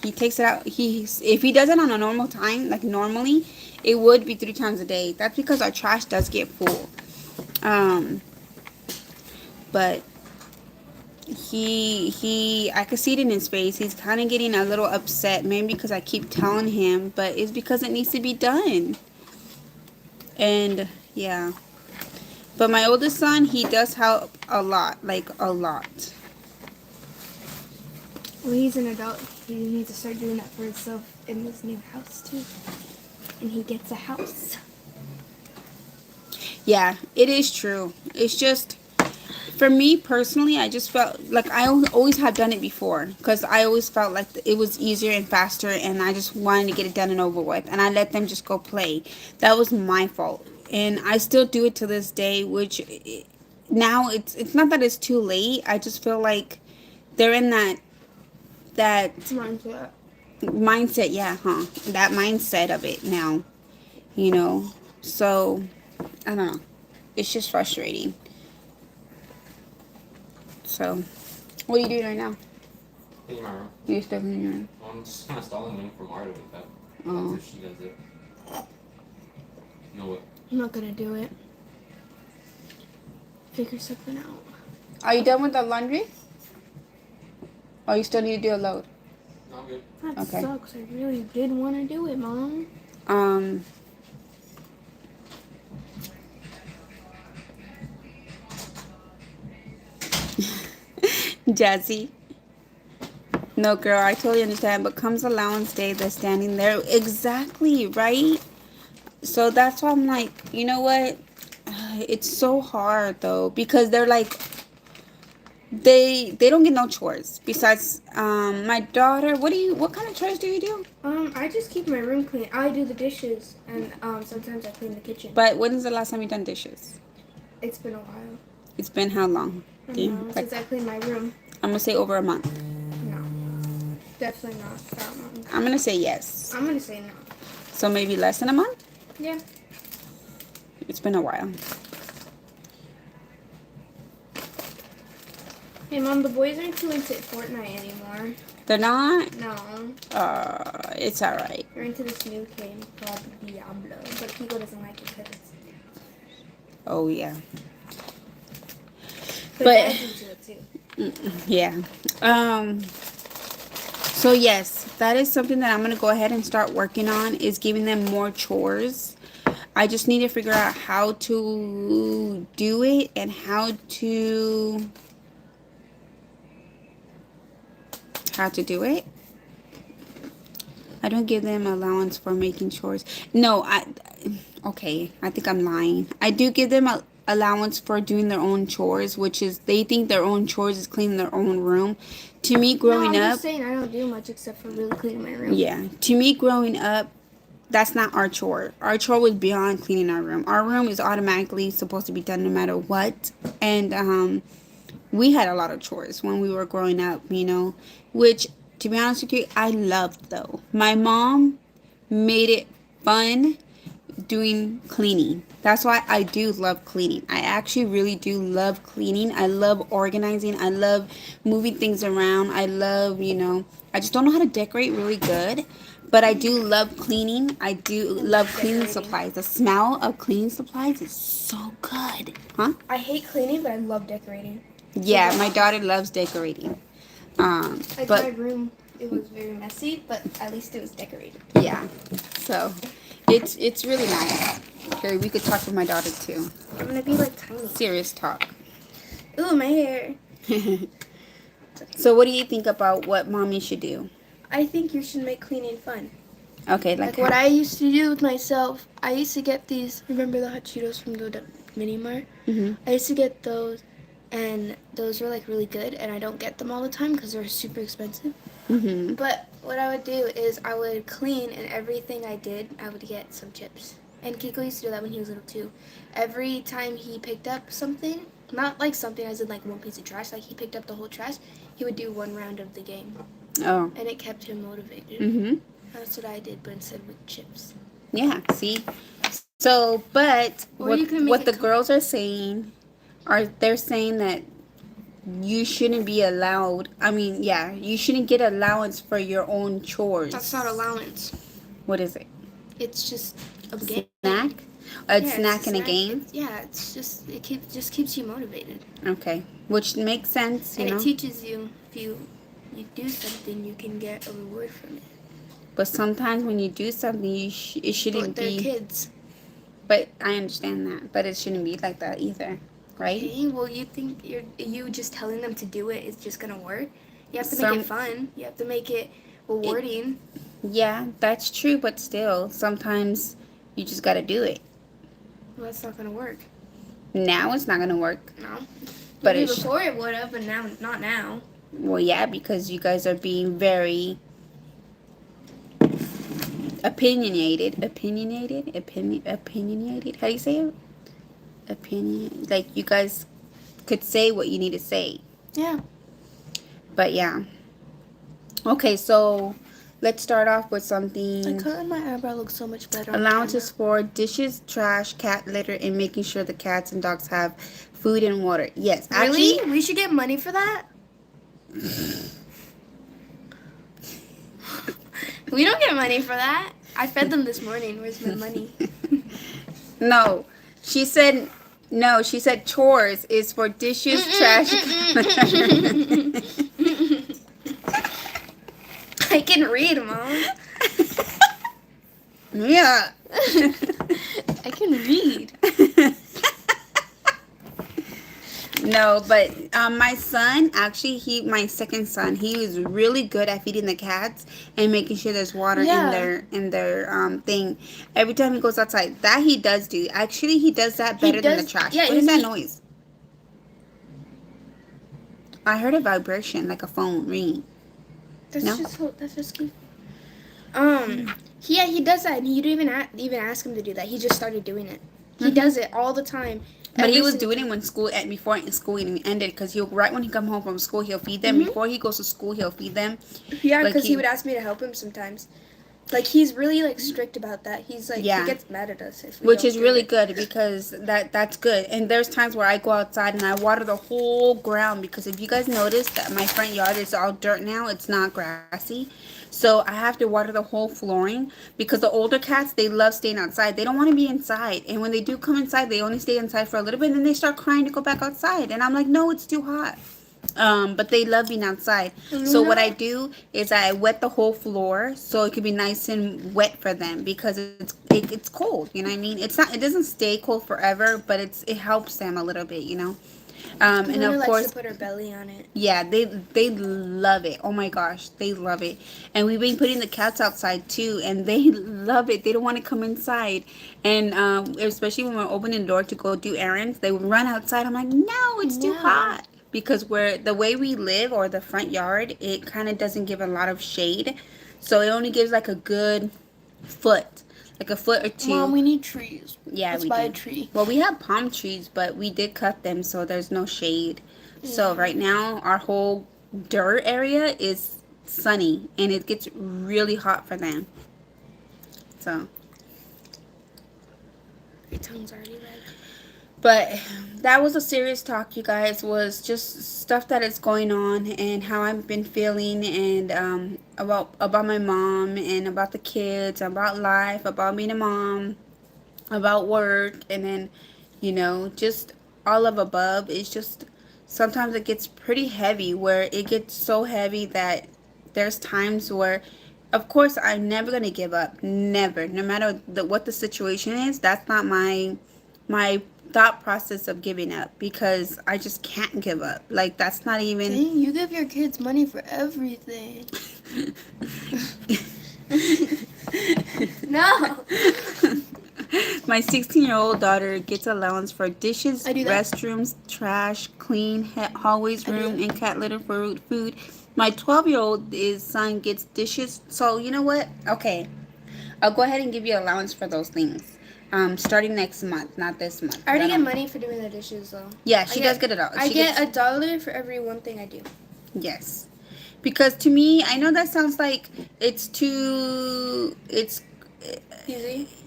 he takes it out. If he does it on a normal time, like normally, it would be 3 times a day. That's because our trash does get full. But I could see it in his face. He's kind of getting a little upset, maybe because I keep telling him, but it's because it needs to be done. And yeah. But my oldest son, he does help a lot, like a lot. Well, he's an adult. He needs to start doing that for himself in this new house, too. And he gets a house. Yeah, it is true. It's just, for me personally, I just felt like I always have done it before, because I always felt like it was easier and faster, and I just wanted to get it done and over with, and I let them just go play. That was my fault, and I still do it to this day, which now it's not that it's too late. I just feel like they're in that mindset, yeah, that mindset of it now, so I don't know, it's just frustrating. So what are you doing right now? Cleaning my room. You're still cleaning your room? Well, I'm just kind of stalling waiting for Mara to wake up. Oh. That's if she does it. You know what? I'm not going to do it. Figure something out. Are you done with the laundry? Or you still need to do a load? No, I'm good. That Okay. sucks. I really did want to do it, Mom. Jazzy. No, girl, I totally understand. But comes allowance day, they're standing there. Exactly, right? So that's why I'm like, you know what? It's so hard, though. Because they're like, they don't get no chores. Besides, my daughter, what kind of chores do you do? I just keep my room clean. I do the dishes, and sometimes I clean the kitchen. But when is the last time you done dishes? It's been a while. It's been how long? I Do you- don't know, like, since I cleaned my room. I'm going to say over a month. No. Definitely not that long. I'm going to say yes. I'm going to say no. So maybe less than a month? Yeah. It's been a while. Hey, Mom, the boys aren't too into Fortnite anymore. They're not? No. It's alright. They're into this new game called Diablo. But Kiko doesn't like it because it's... Oh, yeah. But But- Dad's into it, too. Yeah. So yes, that is something that I'm going to go ahead and start working on, is giving them more chores. I just need to figure out how to do it and how to do it. I don't give them allowance for making chores. No, okay, I think I'm lying. I do give them a allowance for doing their own chores, which is they think their own chores is cleaning their own room. To me, growing I'm up, just saying I don't do much except for really cleaning my room. yeah, to me, growing up, that's not our chore. Our chore was beyond cleaning our room. Our room is automatically supposed to be done no matter what. And we had a lot of chores when we were growing up, which, to be honest with you, I loved though. My mom made it fun doing cleaning. That's why I do love cleaning. I actually really do love cleaning. I love organizing. I love moving things around. I love, I just don't know how to decorate really good. But I do love cleaning. I do love cleaning supplies. The smell of cleaning supplies is so good. Huh? I hate cleaning, but I love decorating. Yeah, my daughter loves decorating. Like But my room, it was very messy, but at least it was decorated. yeah, so it's really nice. Here, we could talk with my daughter too. I'm gonna be like tiny. Serious talk. Ooh, my hair. So what do you think about what mommy should do? I think you should make cleaning fun. Okay, Like what I used to do with myself, I used to get these. Remember the hot Cheetos from the mini mart? Mm-hmm. I used to get those, and those were like really good. And I don't get them all the time because they're super expensive. Mm-hmm. But what I would do is I would clean, and everything I did, I would get some chips. And Kiko used to do that when he was little too. Every time he picked up something, not like something as in like one piece of trash, like he picked up the whole trash, he would do one round of the game. Oh. And it kept him motivated. Mm-hmm. That's what I did, but instead with chips. Yeah, see? So, but Or you can make what it the girls are saying, they're saying that you shouldn't be allowed, you shouldn't get allowance for your own chores. That's not allowance. What is it? It's just a game. Snack? A Yeah, snack it's and a game? It's just just keeps you motivated. Okay. Which makes sense, And it teaches you if you do something, you can get a reward from it. But sometimes when you do something, it shouldn't But they're be. kids. But I understand that. But it shouldn't be like that either, right? Okay, well, you think you just telling them to do it is just gonna work? You have to make it fun. You have to make it rewarding. Yeah, that's true. But still, sometimes you just gotta do it. Well, that's not gonna work. Now it's not gonna work. No. But Maybe before it would have, but now not now. Well, yeah, because you guys are being very opinionated. How do you say it? Like you guys could say what you need to say. Yeah. But yeah. Okay, so let's start off with something. I cut my eyebrow looks so much better. Allowances for dishes, trash, cat litter, and making sure the cats and dogs have food and water. Yes, really? actually, We should get money for that? We don't get money for that. I fed them this morning. Where's my money? No. She said chores is for dishes, trash. I can read, Mom. Yeah. I can read. No, but my son, actually, my second son, he was really good at feeding the cats and making sure there's water in their thing. Every time he goes outside, that he does do. Actually, he does that better than the trash. Yeah, what is that noise? I heard a vibration, like a phone ringing. That's No? just cute. Yeah, he does that, and you didn't even ask him to do that. He just started doing it. He does it all the time. But he was doing it when before school even ended, because right when he come home from school, he'll feed them. Before he goes to school, he'll feed them. Yeah, because he would ask me to help him sometimes. Like, he's really, like, strict about that. He's, like, he gets mad at us if we Which don't is do really it. good, because that's good. And there's times where I go outside and I water the whole ground, because if you guys notice that my front yard is all dirt now, it's not grassy. So I have to water the whole flooring, because the older cats, they love staying outside. They don't want to be inside. And when they do come inside, they only stay inside for a little bit, and then they start crying to go back outside. And I'm like, no, it's too hot. But they love being outside. So what I do is I wet the whole floor so it could be nice and wet for them because it's cold. You know what I mean? It's not. It doesn't stay cold forever, but it helps them a little bit. You know. And Luna of likes to course, put her belly on it. yeah, they love it. Oh my gosh, they love it. And we've been putting the cats outside too, and they love it. They don't want to come inside, and especially when we're opening the door to go do errands, they would run outside. I'm like, no, it's too hot because where the way we live or the front yard, it kind of doesn't give a lot of shade, so it only gives like a good foot, like a foot or two. Mom, we need trees. Yeah, Let's we buy do. a tree. Well, we have palm trees, but we did cut them, so there's no shade. So right now, our whole dirt area is sunny, and it gets really hot for them. So, Your tongue's already red. but that was a serious talk, you guys. Was just stuff that is going on and how I've been feeling, and about my mom and about the kids, about life, about being a mom, about work, and then just all of above. It's just sometimes it gets pretty heavy, where it gets so heavy that there's times where, of course, I'm never gonna give up, never, no matter what the situation is. That's not my thought process of giving up, because I just can't give up. Like, that's not even. Dang, you give your kids money for everything. No. My 16-year-old daughter gets allowance for dishes, I do that. restrooms, trash, clean, hallways, room, and cat litter for food. My 12-year-old son gets dishes. So, you know what? Okay. I'll go ahead and give you allowance for those things. Starting next month, not this month. I already get money for doing the dishes, though. Yeah, she does get it all. I get $1 for every one thing I do. Yes. Because to me, I know that sounds like it's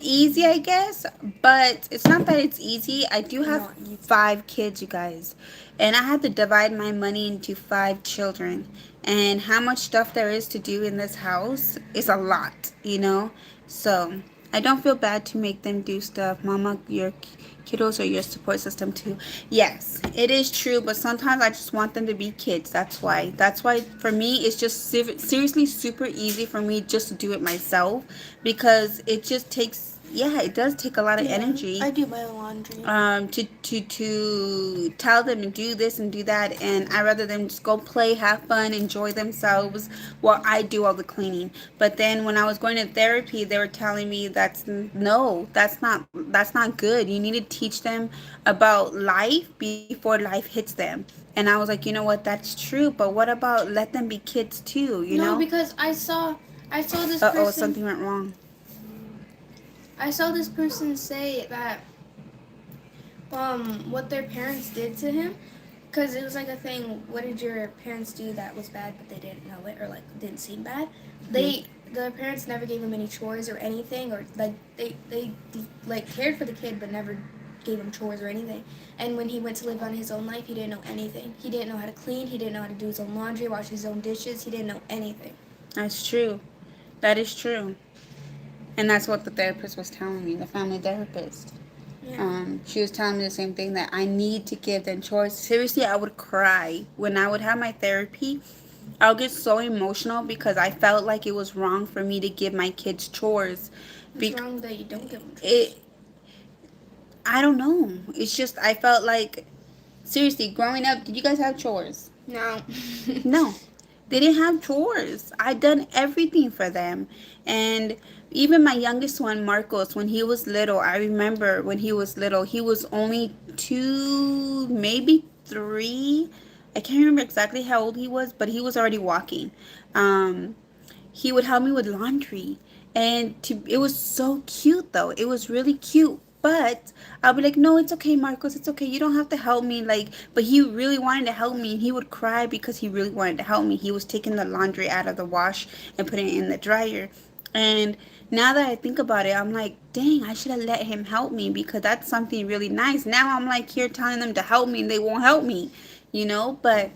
easy, I guess, but it's not that it's easy. I do have 5 kids, you guys, and I have to divide my money into 5 children, and how much stuff there is to do in this house is a lot, so I don't feel bad to make them do stuff. Mama, your kiddos are your support system too. Yes, it is true, but sometimes I just want them to be kids. That's why for me it's just seriously super easy for me just to do it myself, because it just takes, it does take a lot of energy. I do my own laundry. To tell them to do this and do that, and I rather them just go play, have fun, enjoy themselves while I do all the cleaning. But then when I was going to therapy, they were telling me that's not good. You need to teach them about life before life hits them. And I was like, you know what, that's true, but what about let them be kids too, No, because I saw this person. Uh-oh, something went wrong. I saw this person say that what their parents did to him, because it was like a thing, what did your parents do that was bad but they didn't know it, or like didn't seem bad? The parents never gave him any chores or anything, or like they like cared for the kid but never gave him chores or anything. And when he went to live on his own life, he didn't know anything. He didn't know how to clean, he didn't know how to do his own laundry, wash his own dishes, he didn't know anything. That's true. That is true. And that's what the therapist was telling me, the family therapist. Yeah. She was telling me the same thing, that I need to give them chores. Seriously, I would cry. When I would have my therapy, I would get so emotional because I felt like it was wrong for me to give my kids chores. It's wrong that you don't give them chores. I don't know. It's just, I felt like, seriously, growing up, did you guys have chores? No. No. They didn't have chores. I done everything for them. And even my youngest one, Marcos, when he was little, I remember when he was little, he was only 2, maybe 3. I can't remember exactly how old he was, but he was already walking. He would help me with laundry. And it was so cute, though. It was really cute. But I'll be like, no, it's okay, Marcos. It's okay. You don't have to help me. But he really wanted to help me. And he would cry because he really wanted to help me. He was taking the laundry out of the wash and putting it in the dryer. And now that I think about it, I'm like, dang, I should have let him help me, because that's something really nice. Now I'm like here telling them to help me and they won't help me, But,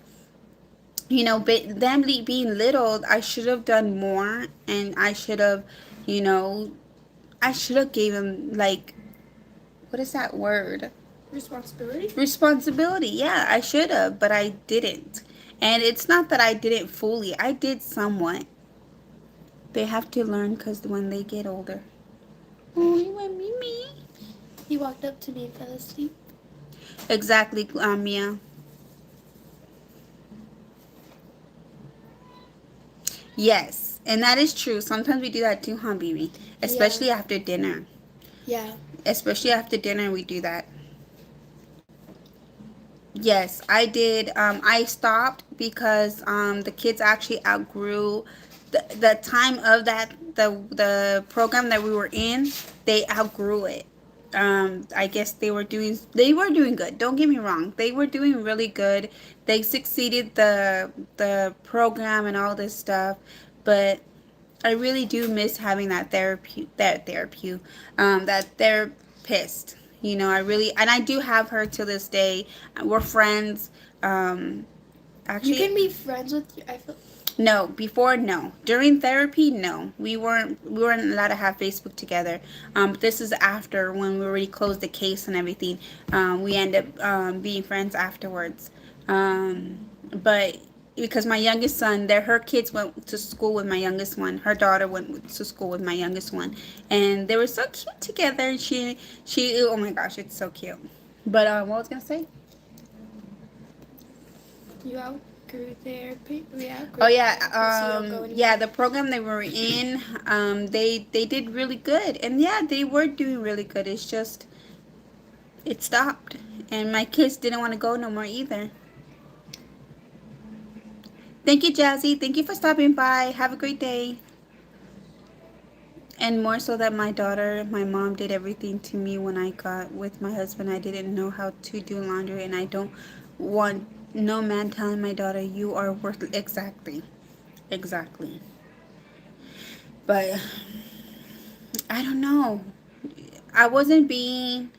them being little, I should have done more. And I should have, gave him, what is that word? Responsibility? Responsibility, yeah, I should have, but I didn't. And it's not that I didn't fully. I did somewhat. They have to learn because when they get older. Oh, you want me? He walked up to me and fell asleep. Exactly, Mia. Yes, and that is true. Sometimes we do that too, huh, baby? Especially after dinner. Yeah. Especially after dinner, we do that. Yes, I did. I stopped because the kids actually outgrew the time of the program that we were in. They outgrew it. I guess they were doing good. Don't get me wrong, they were doing really good. They succeeded the program and all this stuff, but I really do miss having that therapist. I really, and I do have her to this day. We're friends. You Actually, can be friends with your. I feel. no, before, no. During therapy, no. We weren't allowed to have Facebook together. But this is after, when we already closed the case and everything. We end up being friends afterwards. But because my youngest son, her kids went to school with my youngest one. Her daughter went to school with my youngest one, and they were so cute together. She oh my gosh, it's so cute. But what was I gonna say? You outgrew therapy. We outgrew. Oh yeah, therapy, so you don't go yeah, anymore. the program they were in, they did really good, and yeah, they were doing really good. It's just it stopped, and my kids didn't want to go no more either. Thank you, Jazzy. Thank you for stopping by. Have a great day. And more so that my mom did everything to me when I got with my husband. I didn't know how to do laundry, and I don't want no man telling my daughter you are worth exactly, exactly. But I don't know. I wasn't being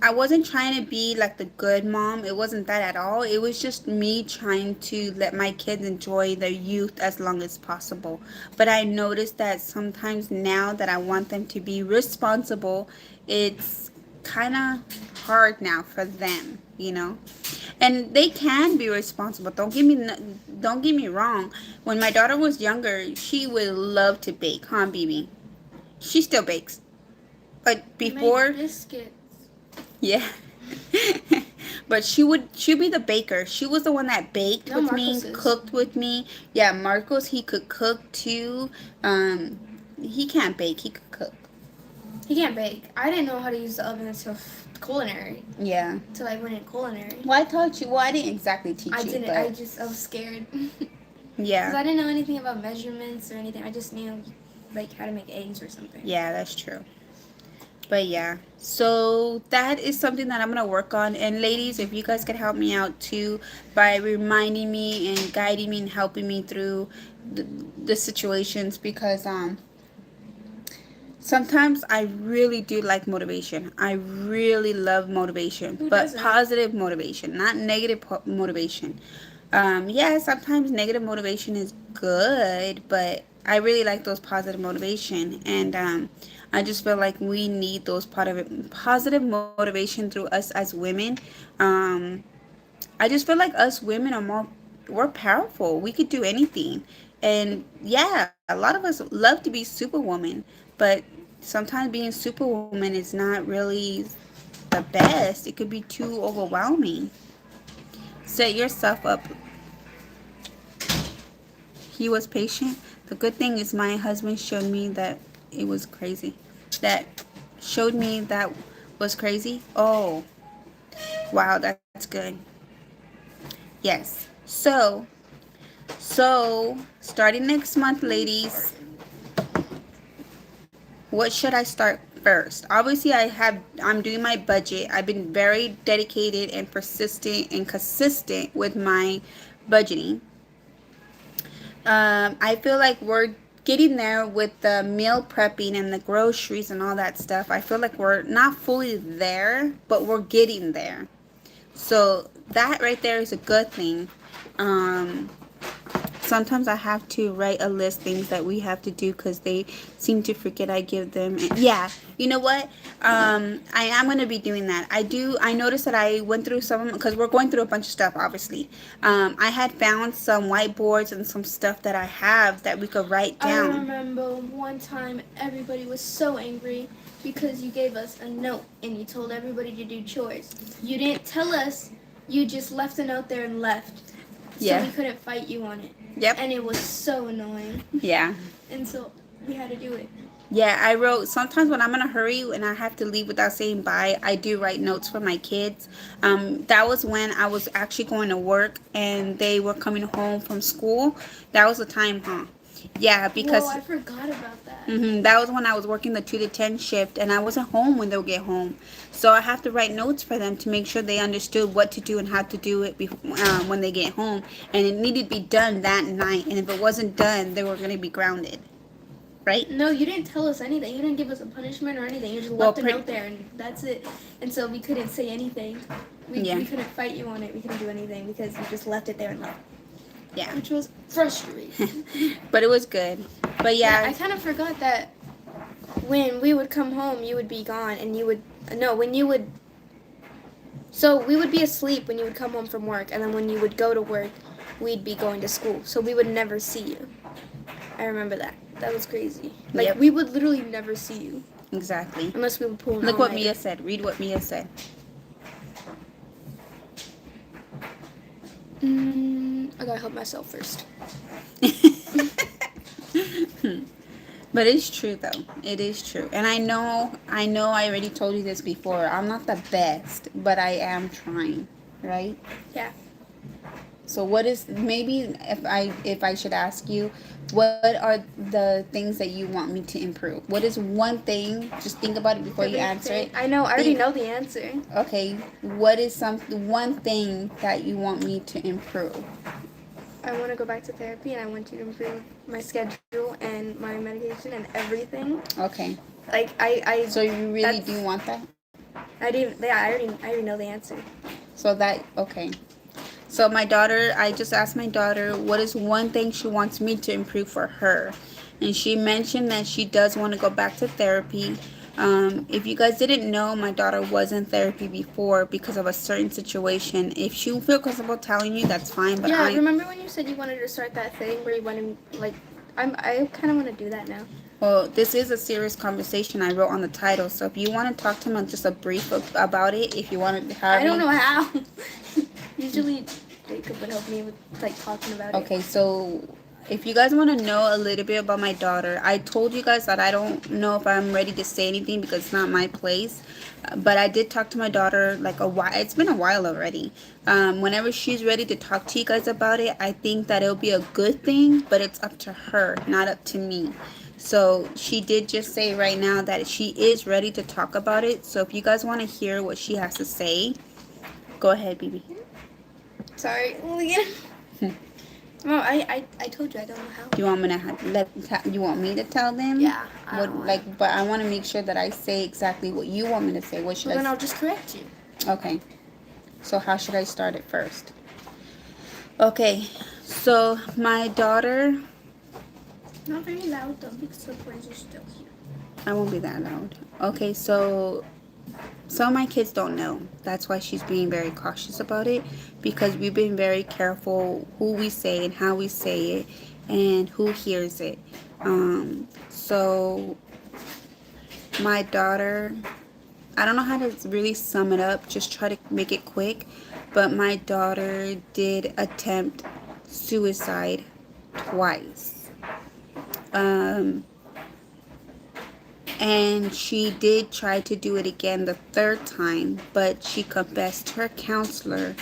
I wasn't trying to be like the good mom. It wasn't that at all. It was just me trying to let my kids enjoy their youth as long as possible. But I noticed that sometimes now that I want them to be responsible, it's kind of hard now for them. And they can be responsible. Don't get me wrong. When my daughter was younger, she would love to bake, huh, Bibi? She still bakes. But I made before, biscuits. yeah. But she'd be the baker. She was the one that baked No, with me, Marcos is. cooked with me. Yeah, Marcos, he could cook too. Um he can't bake, he could cook. He can't bake. I didn't know how to use the oven until culinary. Yeah. Until I went in culinary. Well, I taught you. Well, I didn't exactly teach I you, didn't. but I was scared. Because yeah. I didn't know anything about measurements or anything. I just knew, like, how to make eggs or something. Yeah, that's true. But yeah, so that is something that I'm gonna work on. And ladies, if you guys could help me out too by reminding me and guiding me and helping me through the situations, because sometimes I really do like motivation. I really love motivation, Who but doesn't? positive motivation, not negative motivation. Yeah, sometimes negative motivation is good, but I really like those positive motivation, and I just feel like we need those positive motivation through us as women. Um, I just feel like us women we're powerful. We could do anything, and yeah, a lot of us love to be superwoman, but sometimes being superwoman is not really the best. It could be too overwhelming. Set yourself up. He was patient. The good thing is my husband showed me that it was crazy. That showed me that was crazy. Oh, wow, that's good. Yes. So starting next month, ladies, what should I start first? Obviously, I'm doing my budget. I've been very dedicated and persistent and consistent with my budgeting. I feel like we're getting there with the meal prepping and the groceries and all that stuff. I feel like we're not fully there, but we're getting there. So that right there is a good thing. Um, sometimes I have to write a list things that we have to do because they seem to forget I give them. Yeah, you know what? I am going to be doing that. I noticed that I went through some, because we're going through a bunch of stuff, obviously. I had found some whiteboards and some stuff that I have that we could write I down. remember one time everybody was so angry because you gave us a note and you told everybody to do chores. You didn't tell us. You just left a note there and left. So Yeah. we couldn't fight you on it. Yep. And it was so annoying. Yeah. And so we had to do it. Yeah, I wrote, sometimes when I'm in a hurry and I have to leave without saying bye, I do write notes for my kids. That was when I was actually going to work and they were coming home from school. That was the time, huh? Yeah, because Whoa, I forgot about that. that was when I was working the 2 to 10 shift and I wasn't home when they'll get home. So I have to write notes for them to make sure they understood what to do and how to do it when they get home. And it needed to be done that night. And if it wasn't done, they were going to be grounded. Right? No, you didn't tell us anything. You didn't give us a punishment or anything. You just left a note there and that's it. And so we couldn't say anything. We couldn't fight you on it. We couldn't do anything because you just left it there and left. Yeah. Which was frustrating. But it was good. But yeah. I kind of forgot that when we would come home, you would be gone and so we would be asleep when you would come home from work, and then when you would go to work, we'd be going to school. So we would never see you. I remember that. That was crazy. Like, Yep. we would literally never see you. Exactly. Unless we would pull an Look what all-nighter. Mia said. Read what Mia said. I gotta help myself first. But it's true though. It is true. And I know I already told you this before. I'm not the best, but I am trying, right? Yeah. So what is, maybe if I should ask you, what are the things that you want me to improve? What is one thing? Just think about it before you answer it. I know. I already know the answer. Okay. What is one thing that you want me to improve? I want to go back to therapy, and I want you to improve my schedule and my medication and everything. Okay. Like I. So you really do want that? I didn't. Yeah, I already know the answer. So that, okay. So my daughter, I just asked my daughter what is one thing she wants me to improve for her. And she mentioned that she does want to go back to therapy. If you guys didn't know, my daughter was in therapy before because of a certain situation. If she feel comfortable telling you, that's fine. But yeah, remember when you said you wanted to start that thing where you wanted, like, I kind of want to do that now. Well, this is a serious conversation I wrote on the title. So if you want to talk to him just a brief about it, if you want to have I don't know how. Usually Jacob would help me with, like, talking about it. Okay, so if you guys want to know a little bit about my daughter, I told you guys that I don't know if I'm ready to say anything because it's not my place. But I did talk to my daughter like a while. It's been a while already. Whenever she's ready to talk to you guys about it, I think that it'll be a good thing, but it's up to her, not up to me. So she did just say right now that she is ready to talk about it. So if you guys want to hear what she has to say, go ahead, BB. Sorry. Well, I told you I don't know how. You want me to you want me to tell them? Yeah. I What, don't like, wanna. but I want to make sure that I say exactly what you want me to say. What should Well, then I? I'll just correct you. Okay. So how should I start it first? Okay. So my daughter. Not very loud though, because the friends are still here. I won't be that loud. Okay. So some of my kids don't know. That's why she's being very cautious about it, because we've been very careful who we say and how we say it and who hears it. So my daughter, I don't know how to really sum it up, just try to make it quick, but my daughter did attempt suicide twice. And she did try to do it again the third time, but she confessed to her counselor,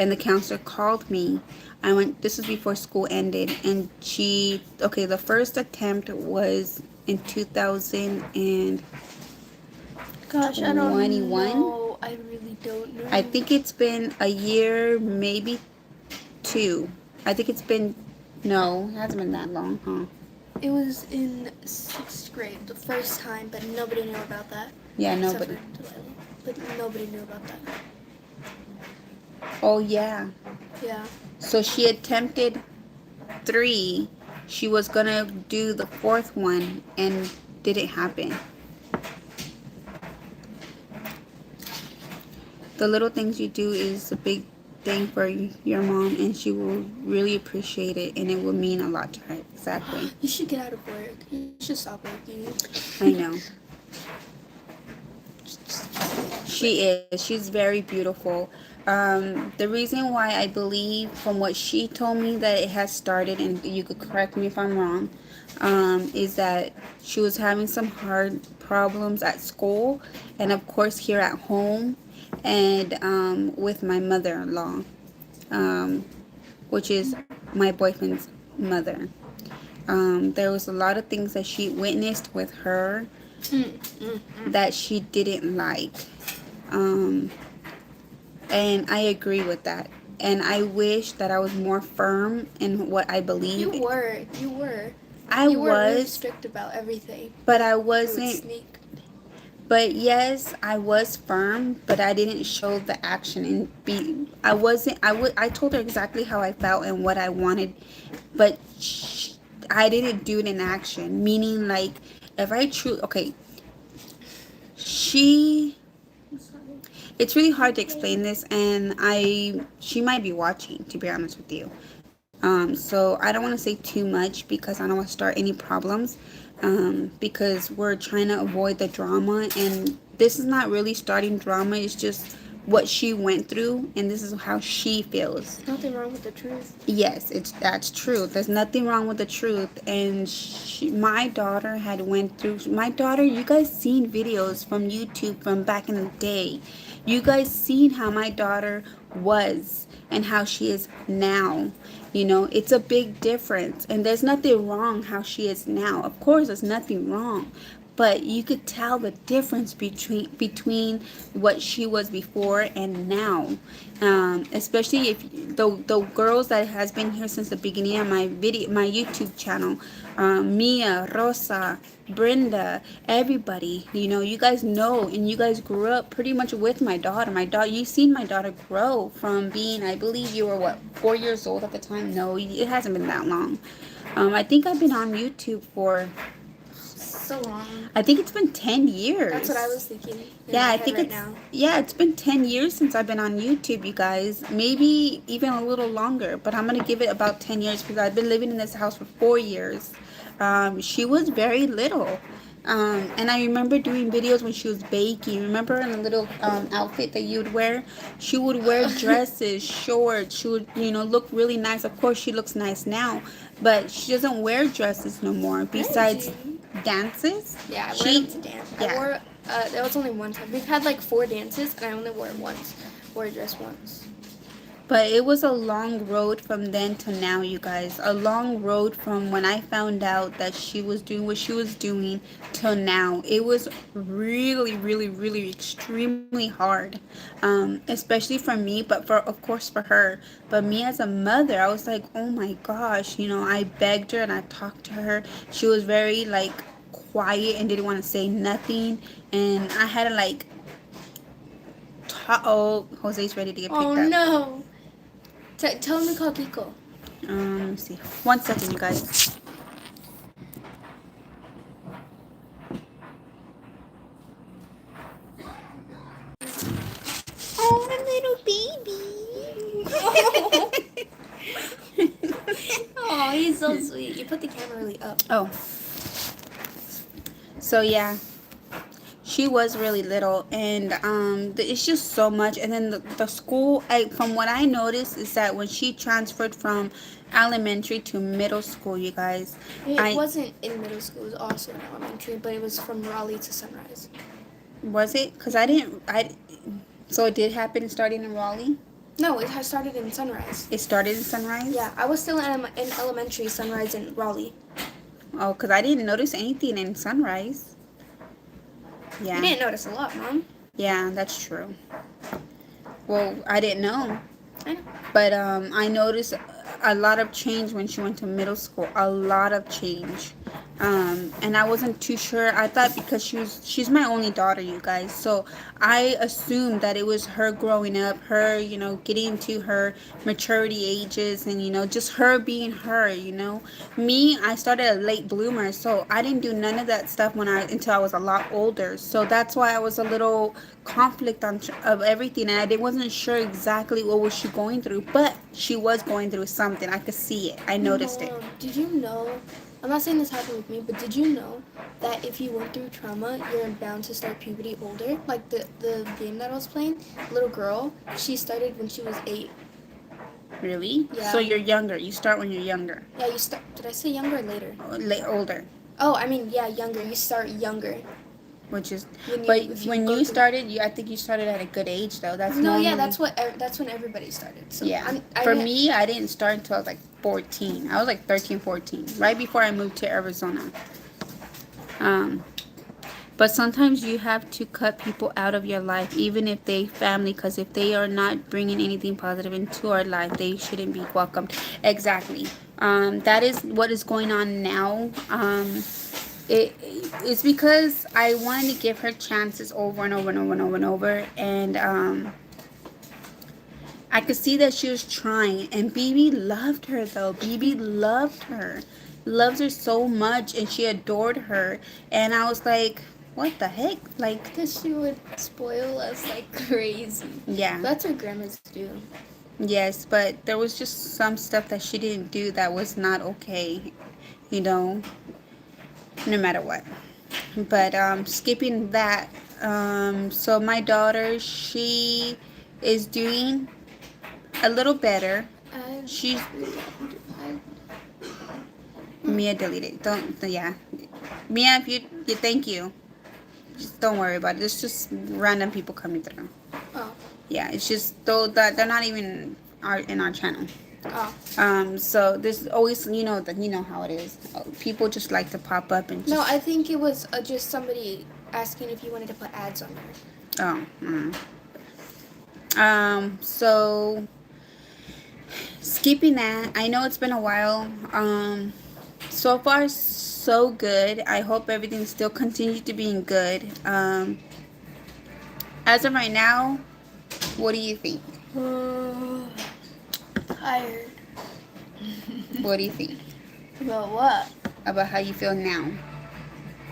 and the counselor called me. This was before school ended, and the first attempt was in 2000 and Gosh, I don't 21? know. I really don't know. I think it's been a year, maybe 2. I think it's been, no, it hasn't been that long, huh? It was in 6th grade, the first time, but nobody knew about that. Yeah, Except nobody. for Delilah. But nobody knew about that. Oh, yeah. Yeah. So she attempted 3, she was gonna do the 4th one and didn't happen. The little things you do is a big thing for your mom, and she will really appreciate it, and it will mean a lot to her. Exactly. You should get out of work. You should stop working. I know. She is. She's very beautiful. The reason why I believe from what she told me that it has started, and you could correct me if I'm wrong, is that she was having some hard problems at school, and of course here at home, and with my mother-in-law, which is my boyfriend's mother. There was a lot of things that she witnessed with her that she didn't like. And I agree with that. And I wish that I was more firm in what I believe. You were. I You were really was, strict about everything. but I You would wasn't. sneak. But yes, I was firm, but I didn't show the action and be. I wasn't. I told her exactly how I felt and what I wanted, but I didn't do it in action. Meaning, like, if I okay, she. It's really hard to explain this, and she might be watching, to be honest with you. So I don't want to say too much because I don't want to start any problems. Because we're trying to avoid the drama, and this is not really starting drama. It's just what she went through, and this is how she feels. Nothing wrong with the truth. Yes, that's true. There's nothing wrong with the truth, and my daughter had went through. My daughter, you guys seen videos from YouTube from back in the day. You guys seen how my daughter was and how she is now. You know, it's a big difference, and there's nothing wrong how she is now. Of course, there's nothing wrong, but you could tell the difference between what she was before and now. Especially if the girls that has been here since the beginning of my YouTube channel, Mia, Rosa, Brenda, everybody, you guys know, and you guys grew up pretty much with my daughter. You've seen my daughter grow from being, I believe you were what, 4 years old at the time? No, it hasn't been that long. I think I've been on YouTube for so long. I think it's been 10 years. That's what I was thinking. Yeah, I think it's been 10 years since I've been on YouTube, you guys. Maybe even a little longer, but I'm going to give it about 10 years because I've been living in this house for 4 years. She was very little. And I remember doing videos when she was baking. Remember in the little outfit that you would wear? She would wear dresses, shorts. She would, look really nice. Of course, she looks nice now, but she doesn't wear dresses no more. Besides dances. Yeah, I wore them to dance. Yeah. I wore, there was only one time. We've had like 4 dances, and I only wore it once. Wore a dress once. But it was a long road from then to now, you guys. A long road from when I found out that she was doing what she was doing till now. It was really, really, really extremely hard. Especially for me, but of course for her. But me as a mother, I was like, oh my gosh. I begged her and I talked to her. She was very like quiet and didn't want to say nothing. And I had to Jose's ready to get picked up. Oh no. Tell him to call Kiko. Let me see. 1 second, you guys. Oh, my little baby. Oh, he's so sweet. You put the camera really up. Oh. So, yeah. She was really little, and it's just so much. And then the school, from what I noticed, is that when she transferred from elementary to middle school, you guys. It wasn't in middle school. It was also in elementary, but it was from Raleigh to Sunrise. Was it? Because so it did happen starting in Raleigh? No, it has started in Sunrise. It started in Sunrise? Yeah, I was still in elementary, Sunrise, and Raleigh. Oh, because I didn't notice anything in Sunrise. Yeah. You didn't notice a lot, Mom. Yeah, that's true. Well, I didn't know. I know. But I noticed a lot of change when she went to middle school. A lot of change. And I wasn't too sure. I thought because she's my only daughter, you guys. So I assumed that it was her growing up, her, getting to her maturity ages, and just her being her. Me, I started a late bloomer, so I didn't do none of that stuff until I was a lot older. So that's why I was a little conflict of everything, and wasn't sure exactly what was she going through, but she was going through something. I could see it. I noticed it. Did you know? I'm not saying this happened with me, but did you know that if you went through trauma, you're bound to start puberty older? Like the game that I was playing, little girl, she started when she was 8. Really? Yeah. So you're younger. You start when you're younger. Yeah, you start. Did I say younger or later? Older. Oh, I mean, yeah, younger. You start younger. Which is, When you started, I think you started at a good age though. That's no, normally, yeah, that's when everybody started. So yeah. For me, I didn't start until I was like 14. I was like 13, 14, right before I moved to Arizona. But sometimes you have to cut people out of your life, even if they family, because if they are not bringing anything positive into our life, they shouldn't be welcomed. Exactly. That is what is going on now. It's because I wanted to give her chances over and over and over and over and over, and I could see that she was trying, and BB loved her though. BB loves her so much, and she adored her, and I was like, what the heck? Like, because she would spoil us like crazy. Yeah. That's what grandmas do. Yes, but there was just some stuff that she didn't do that was not okay, no matter what. But skipping that, so my daughter, she is doing a little better. She's Mia deleted. Yeah. Mia, if you thank you. Just don't worry about it. It's just random people coming through. Oh. Yeah, it's just though that they're not even in our channel. Oh. So there's always, how it is. People just like to pop up and just... No, I think it was just somebody asking if you wanted to put ads on there. Oh. So skipping that, I know it's been a while. So far so good. I hope everything still continues to be good. As of right now, what do you think? Tired. What do you think? About what? About how you feel now?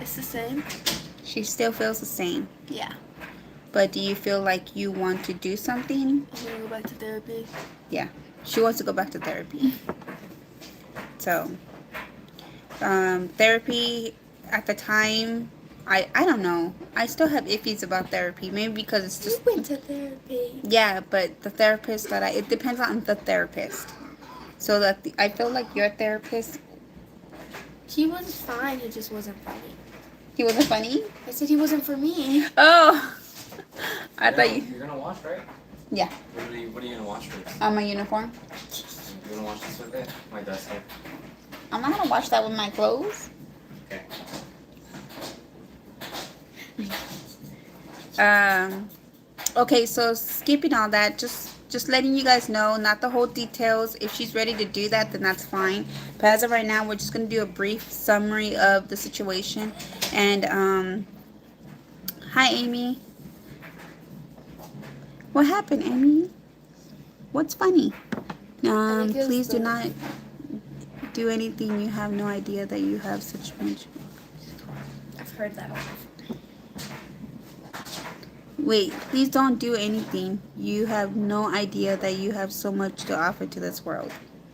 It's the same. She still feels the same. Yeah. But do you feel like you want to do something? I'm gonna go back to therapy. Yeah. She wants to go back to therapy. So, therapy at the time, I don't know. I still have iffies about therapy. Maybe because it's just... You went to therapy. Yeah, but the therapist it depends on the therapist. So that I feel like your therapist... He was fine. He just wasn't funny. He wasn't funny? I said he wasn't for me. Oh! I thought you... You're gonna wash, right? Yeah. What are you gonna wash with? On my uniform. You're gonna wash this with it? My duster. I'm not gonna wash that with my clothes. Okay. Okay, so skipping all that, just letting you guys know, not the whole details. If she's ready to do that, then that's fine. But as of right now, we're just gonna do a brief summary of the situation. And hi Amy. What happened, Amy? What's funny? Please do not do anything you have no idea that you have such much. I've heard that. Wait, please don't do anything. You have no idea that you have so much to offer to this world.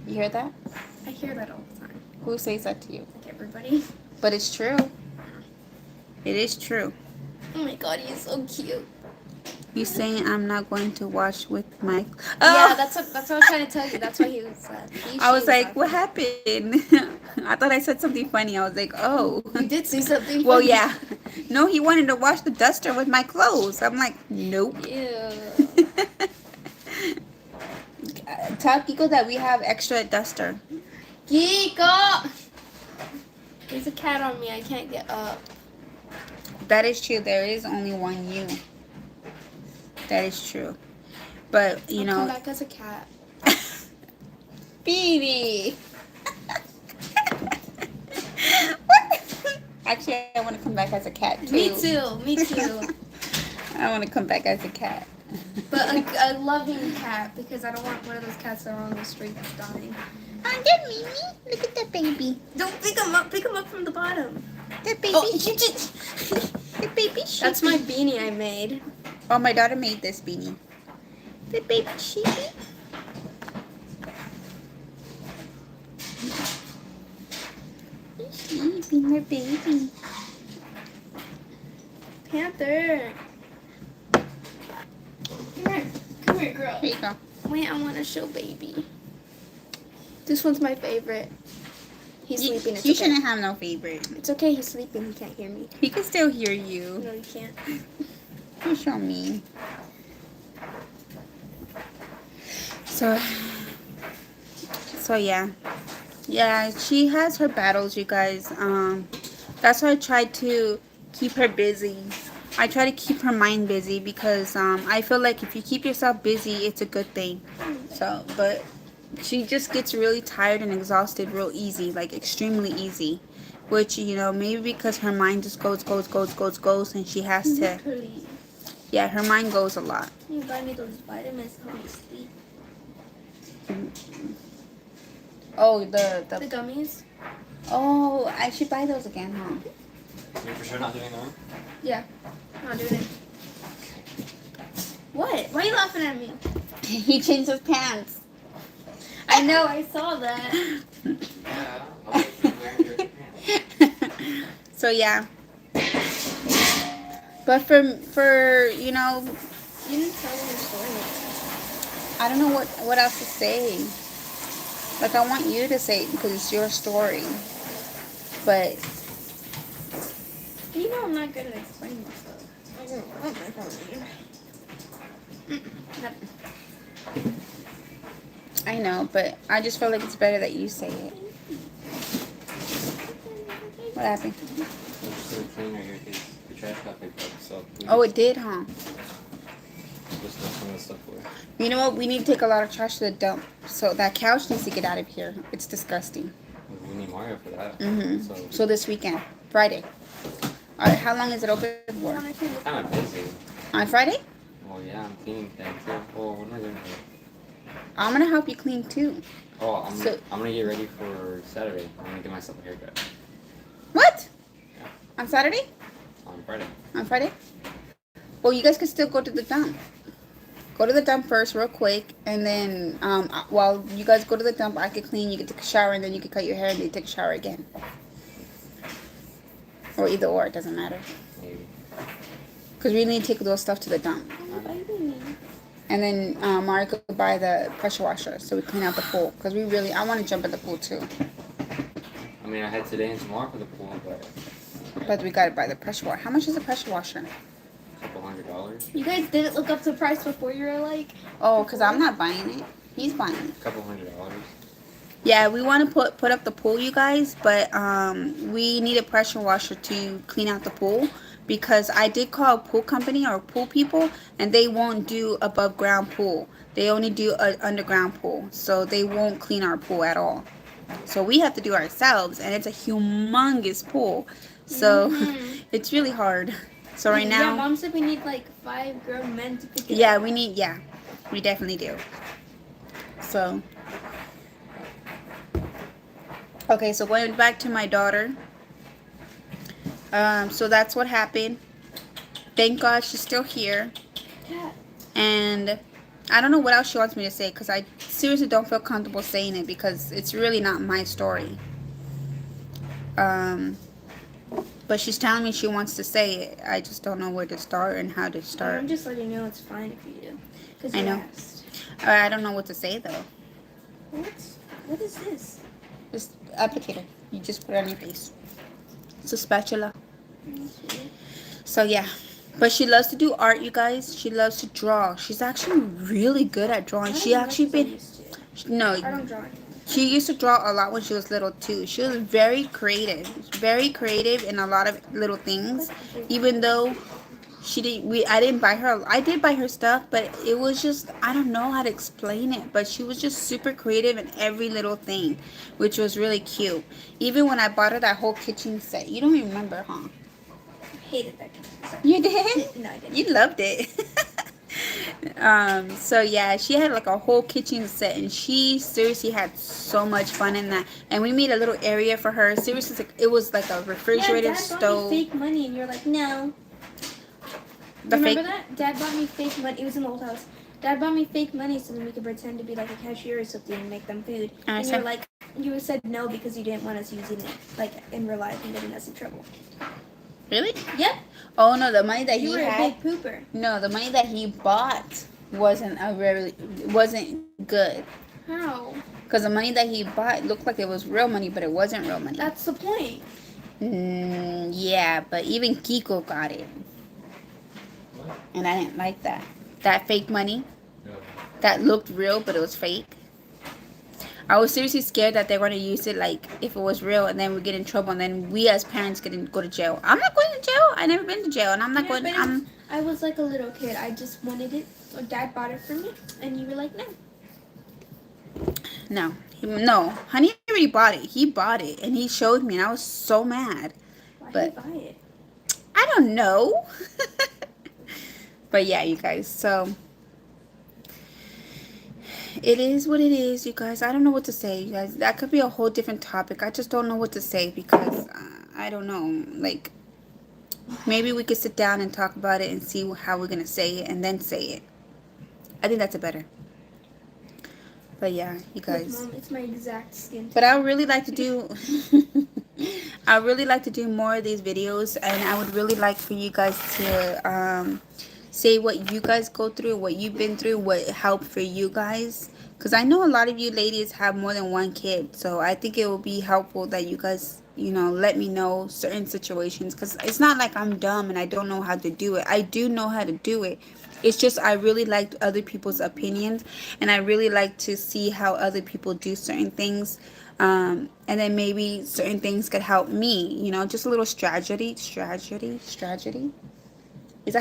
You hear that? I hear that all the time. Who says that to you? Like everybody. But it's true. It is true. Oh my god, he's so cute. You saying I'm not going to wash with my... Yeah, that's what I was trying to tell you. That's why he was I was like, what happened? I thought I said something funny. I was like, oh. You did say something funny. Well, yeah. No, he wanted to wash the duster with my clothes. I'm like, nope. Ew. Tell Kiko that we have extra duster. Kiko! There's a cat on me. I can't get up. That is true. There is only one you. That is true. But, I'll come back as a cat. Phoebe! What? Actually, I want to come back as a cat too. Me too. Me too. I want to come back as a cat. But a loving cat, because I don't want one of those cats that are on the street that's dying. Oh, there, Mimi. Look at that baby. Don't pick them up. Pick them up from the bottom. That baby. Oh, you just... The baby sheepy. That's my beanie I made. Oh, my daughter made this beanie. The baby sheepy. Sheepy, my baby. Panther. Come here, girl. Here you go. Wait, I want to show baby. This one's my favorite. He's sleeping. It's You okay. shouldn't have no favorite. It's okay. He's sleeping. He can't hear me. He can still hear you. No, he can't. You show me. So yeah. Yeah, she has her battles, you guys. That's why I try to keep her busy. I try to keep her mind busy because I feel like if you keep yourself busy, it's a good thing. So, but she just gets really tired and exhausted real easy, like extremely easy. Which, you know, maybe because her mind just goes, and she has to, Please. yeah, her mind goes a lot. You buy me those vitamins to help me sleep. Oh, The gummies? oh, I should buy those again, huh? You're for sure not doing that? Yeah. I'm not doing it. What? Why are you laughing at me? He changed his pants. I know. I saw that. Yeah. I'll wait for you wearing your pants. So yeah. But for you know, You didn't tell me your story. I don't know what else to say. Like, I want you to say it because it's your story. But You know I'm not good at explaining stuff. I know, but I just feel like it's better that you say it. What happened? I'm just gonna clean right here because the trash got picked up. So please Oh, it did, huh? just throw some of the stuff away. You know what? We need to take a lot of trash to the dump. So that couch needs to get out of here. It's disgusting. We need Mario for that. Mhm. So So this weekend, Friday. All right. How long is it open for? kind of busy. On Friday? Well, yeah, I'm cleaning that too. Oh, what am I doing here? I'm gonna help you clean too. Oh, So- I'm gonna get ready for Saturday. I'm gonna get myself a haircut What? Yeah. On Saturday? on Friday. On Friday? Well, you guys could still go to the dump. Go to the dump first, real quick, and then while you guys go to the dump, I could clean. You could take a shower, and then you could cut your hair, and then take a shower again. Or either or, it doesn't matter. Maybe. Because we need to take those stuff to the dump. And then Mario could buy the pressure washer, so we clean out the pool. Because I want to jump in the pool too. I mean, I had today and tomorrow for the pool, but But we gotta buy the pressure washer. How much is the pressure washer? $200. You guys didn't look up the price before you were like, Oh, because I'm not buying it. He's buying it. $200. Yeah, we want to put up the pool, you guys, but we need a pressure washer to clean out the pool because I did call a pool company or pool people, and they won't do above ground pool. They only do an underground pool, so they won't clean our pool at all. So we have to do ourselves, and it's a humongous pool, so it's really hard. So right Yeah, now, Mom said we need like 5 grown men to pick it yeah, up. we definitely do. So. Okay, so going back to my daughter. So that's what happened. Thank God she's still here. Cat. And I don't know what else she wants me to say because I seriously don't feel comfortable saying it because it's really not my story. But she's telling me she wants to say it. I just don't know where to start and how to start. I'm just letting you know it's fine if you do. 'Cause I you know. asked. I don't know what to say though. What is this? This applicator. You just put it on your face. It's a spatula. So yeah. But she loves to do art, you guys. She loves to draw. She's actually really good at drawing. She actually no, I don't draw. she used to draw a lot when she was little too. She was very creative in a lot of little things. Even though I didn't buy her. I did buy her stuff, but it was just, I don't know how to explain it. But she was just super creative in every little thing, which was really cute. Even when I bought her that whole kitchen set. You don't even remember, huh? I hated that. You did? No, I didn't. You loved it. So yeah, she had like a whole kitchen set, and she seriously had so much fun in that. And we made a little area for her. Seriously, like, it was like a refrigerator, Dad stove. bought me fake money, and you're like, no. The Remember fake. that? Dad bought me fake money. It was in the old house. Dad bought me fake money so then we could pretend to be like a cashier or something and make them food. I And said- you're like, you said no because you didn't want us using it like in real life and getting us in trouble. Really? Yep. Oh no, the money that You he were a had. big pooper. No, the money that he bought wasn't good. How? Because the money that he bought looked like it was real money, but it wasn't real money. That's the point. Yeah, but even Kiko got it. And I didn't like that. That fake money that looked real, but it was fake. I was seriously scared that they're going to use it like if it was real, and then we get in trouble, and then we as parents get to go to jail. I'm not going to jail. I never been to jail, and I'm not going. But I was like a little kid. I just wanted it. So Dad bought it for me, and you were like, no. No. Honey already bought it. He bought it, and he showed me, and I was so mad. Why But- did you buy it? I don't know. But yeah, you guys. So it is what it is, you guys. I don't know what to say, you guys. That could be a whole different topic. I just don't know what to say because I don't know. Like, maybe we could sit down and talk about it and see how we're gonna say it and then say it. I think that's a better. But yeah, you Look, guys. Mom, it's my exact skin. But I would really like to do I would really like to do more of these videos, and I would really like for you guys to say what you guys go through, what you've been through, what helped for you guys, because I know a lot of you ladies have more than one kid, so I think it will be helpful that you guys, you know, let me know certain situations, because it's not like I'm dumb and I don't know how to do it. I do know how to do it. It's just I really liked other people's opinions, and I really like to see how other people do certain things, and then maybe certain things could help me, you know, just a little strategy. Is that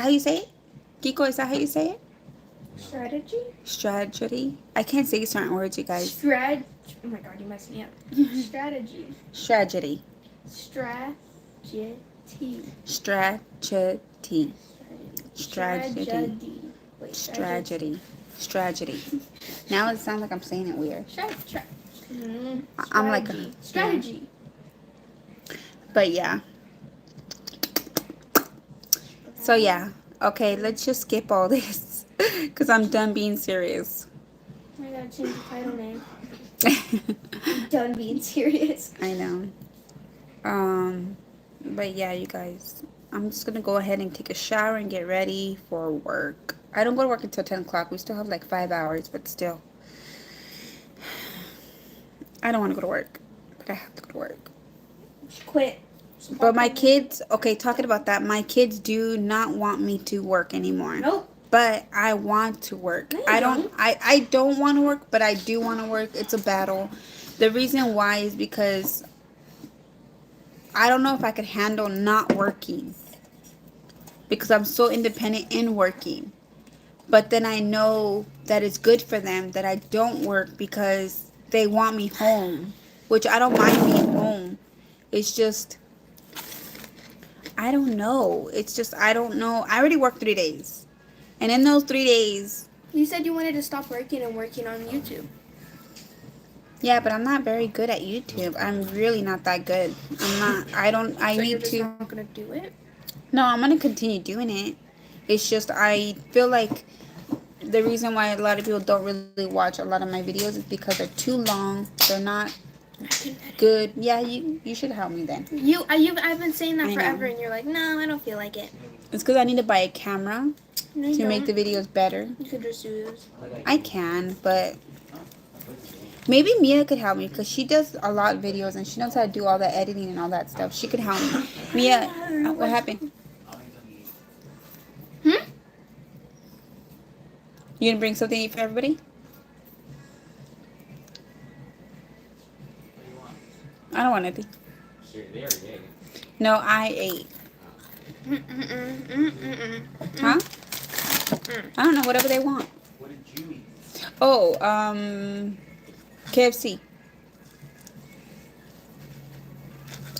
how you say it? Kiko, is that how you say it? Strategy? Strategy. I can't say certain words, you guys. Oh my god, you messed me up. Strategy. Strategy. Strategy. Strategy. Strategy. Wait, Strategy. Now it sounds like I'm saying it weird. I'm like a- strategy. But yeah. So yeah. Okay, let's just skip all this because I'm done being serious. I gotta change the title name. I'm done being serious. I know. But yeah, you guys, I'm just gonna go ahead and take a shower and get ready for work. I don't go to work until 10 o'clock. We still have like 5 hours, but still. I don't want to go to work, but I have to go to work. Quit. But my kids, okay, talking about that, my kids do not want me to work anymore. Nope. But I want to work. No, you I don't want to work, but I do want to work. It's a battle. The reason why is because I don't know if I could handle not working, because I'm so independent in working. But then I know that it's good for them that I don't work because they want me home, which I don't mind being home. It's just, I don't know. It's just, I don't know. I already worked 3 days. And in those 3 days, You said you wanted to stop working and working on YouTube. yeah, but I'm not very good at YouTube. I'm really not that good. I So you're need just to. not gonna do it? No, I'm going to continue doing it. It's just, I feel like the reason why a lot of people don't really watch a lot of my videos is because they're too long. They're not good. Yeah, you should help me then. I've been saying that I know. forever, and you're like, no, I don't feel like it. It's because I need to buy a camera No, you to make the don't. videos better. You could just do this. I can, but maybe Mia could help me because she does a lot of videos and she knows how to do all the editing and all that stuff. She could help me. Mia, what happened? You gonna bring something to eat for everybody? I don't want anything. No, I ate. Huh? I don't know. Whatever they want. What did you eat? Oh, KFC.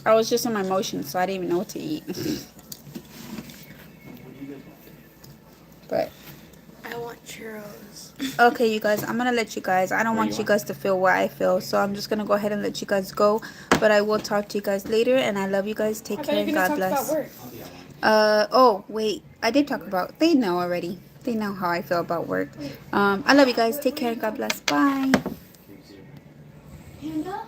I was just in my emotions, so I didn't even know what to eat. What do you guys want? But I want churros. okay, you guys, I'm gonna let you guys. I don't What do want you you guys to feel what I feel, so I'm just gonna go ahead and let you guys go. But I will talk to you guys later, and I love you guys. Take care and God bless. I'll be at one. Oh wait, I did talk about. They know already. They know how I feel about work. I love you guys. Take care and God bless. Bye. Panda?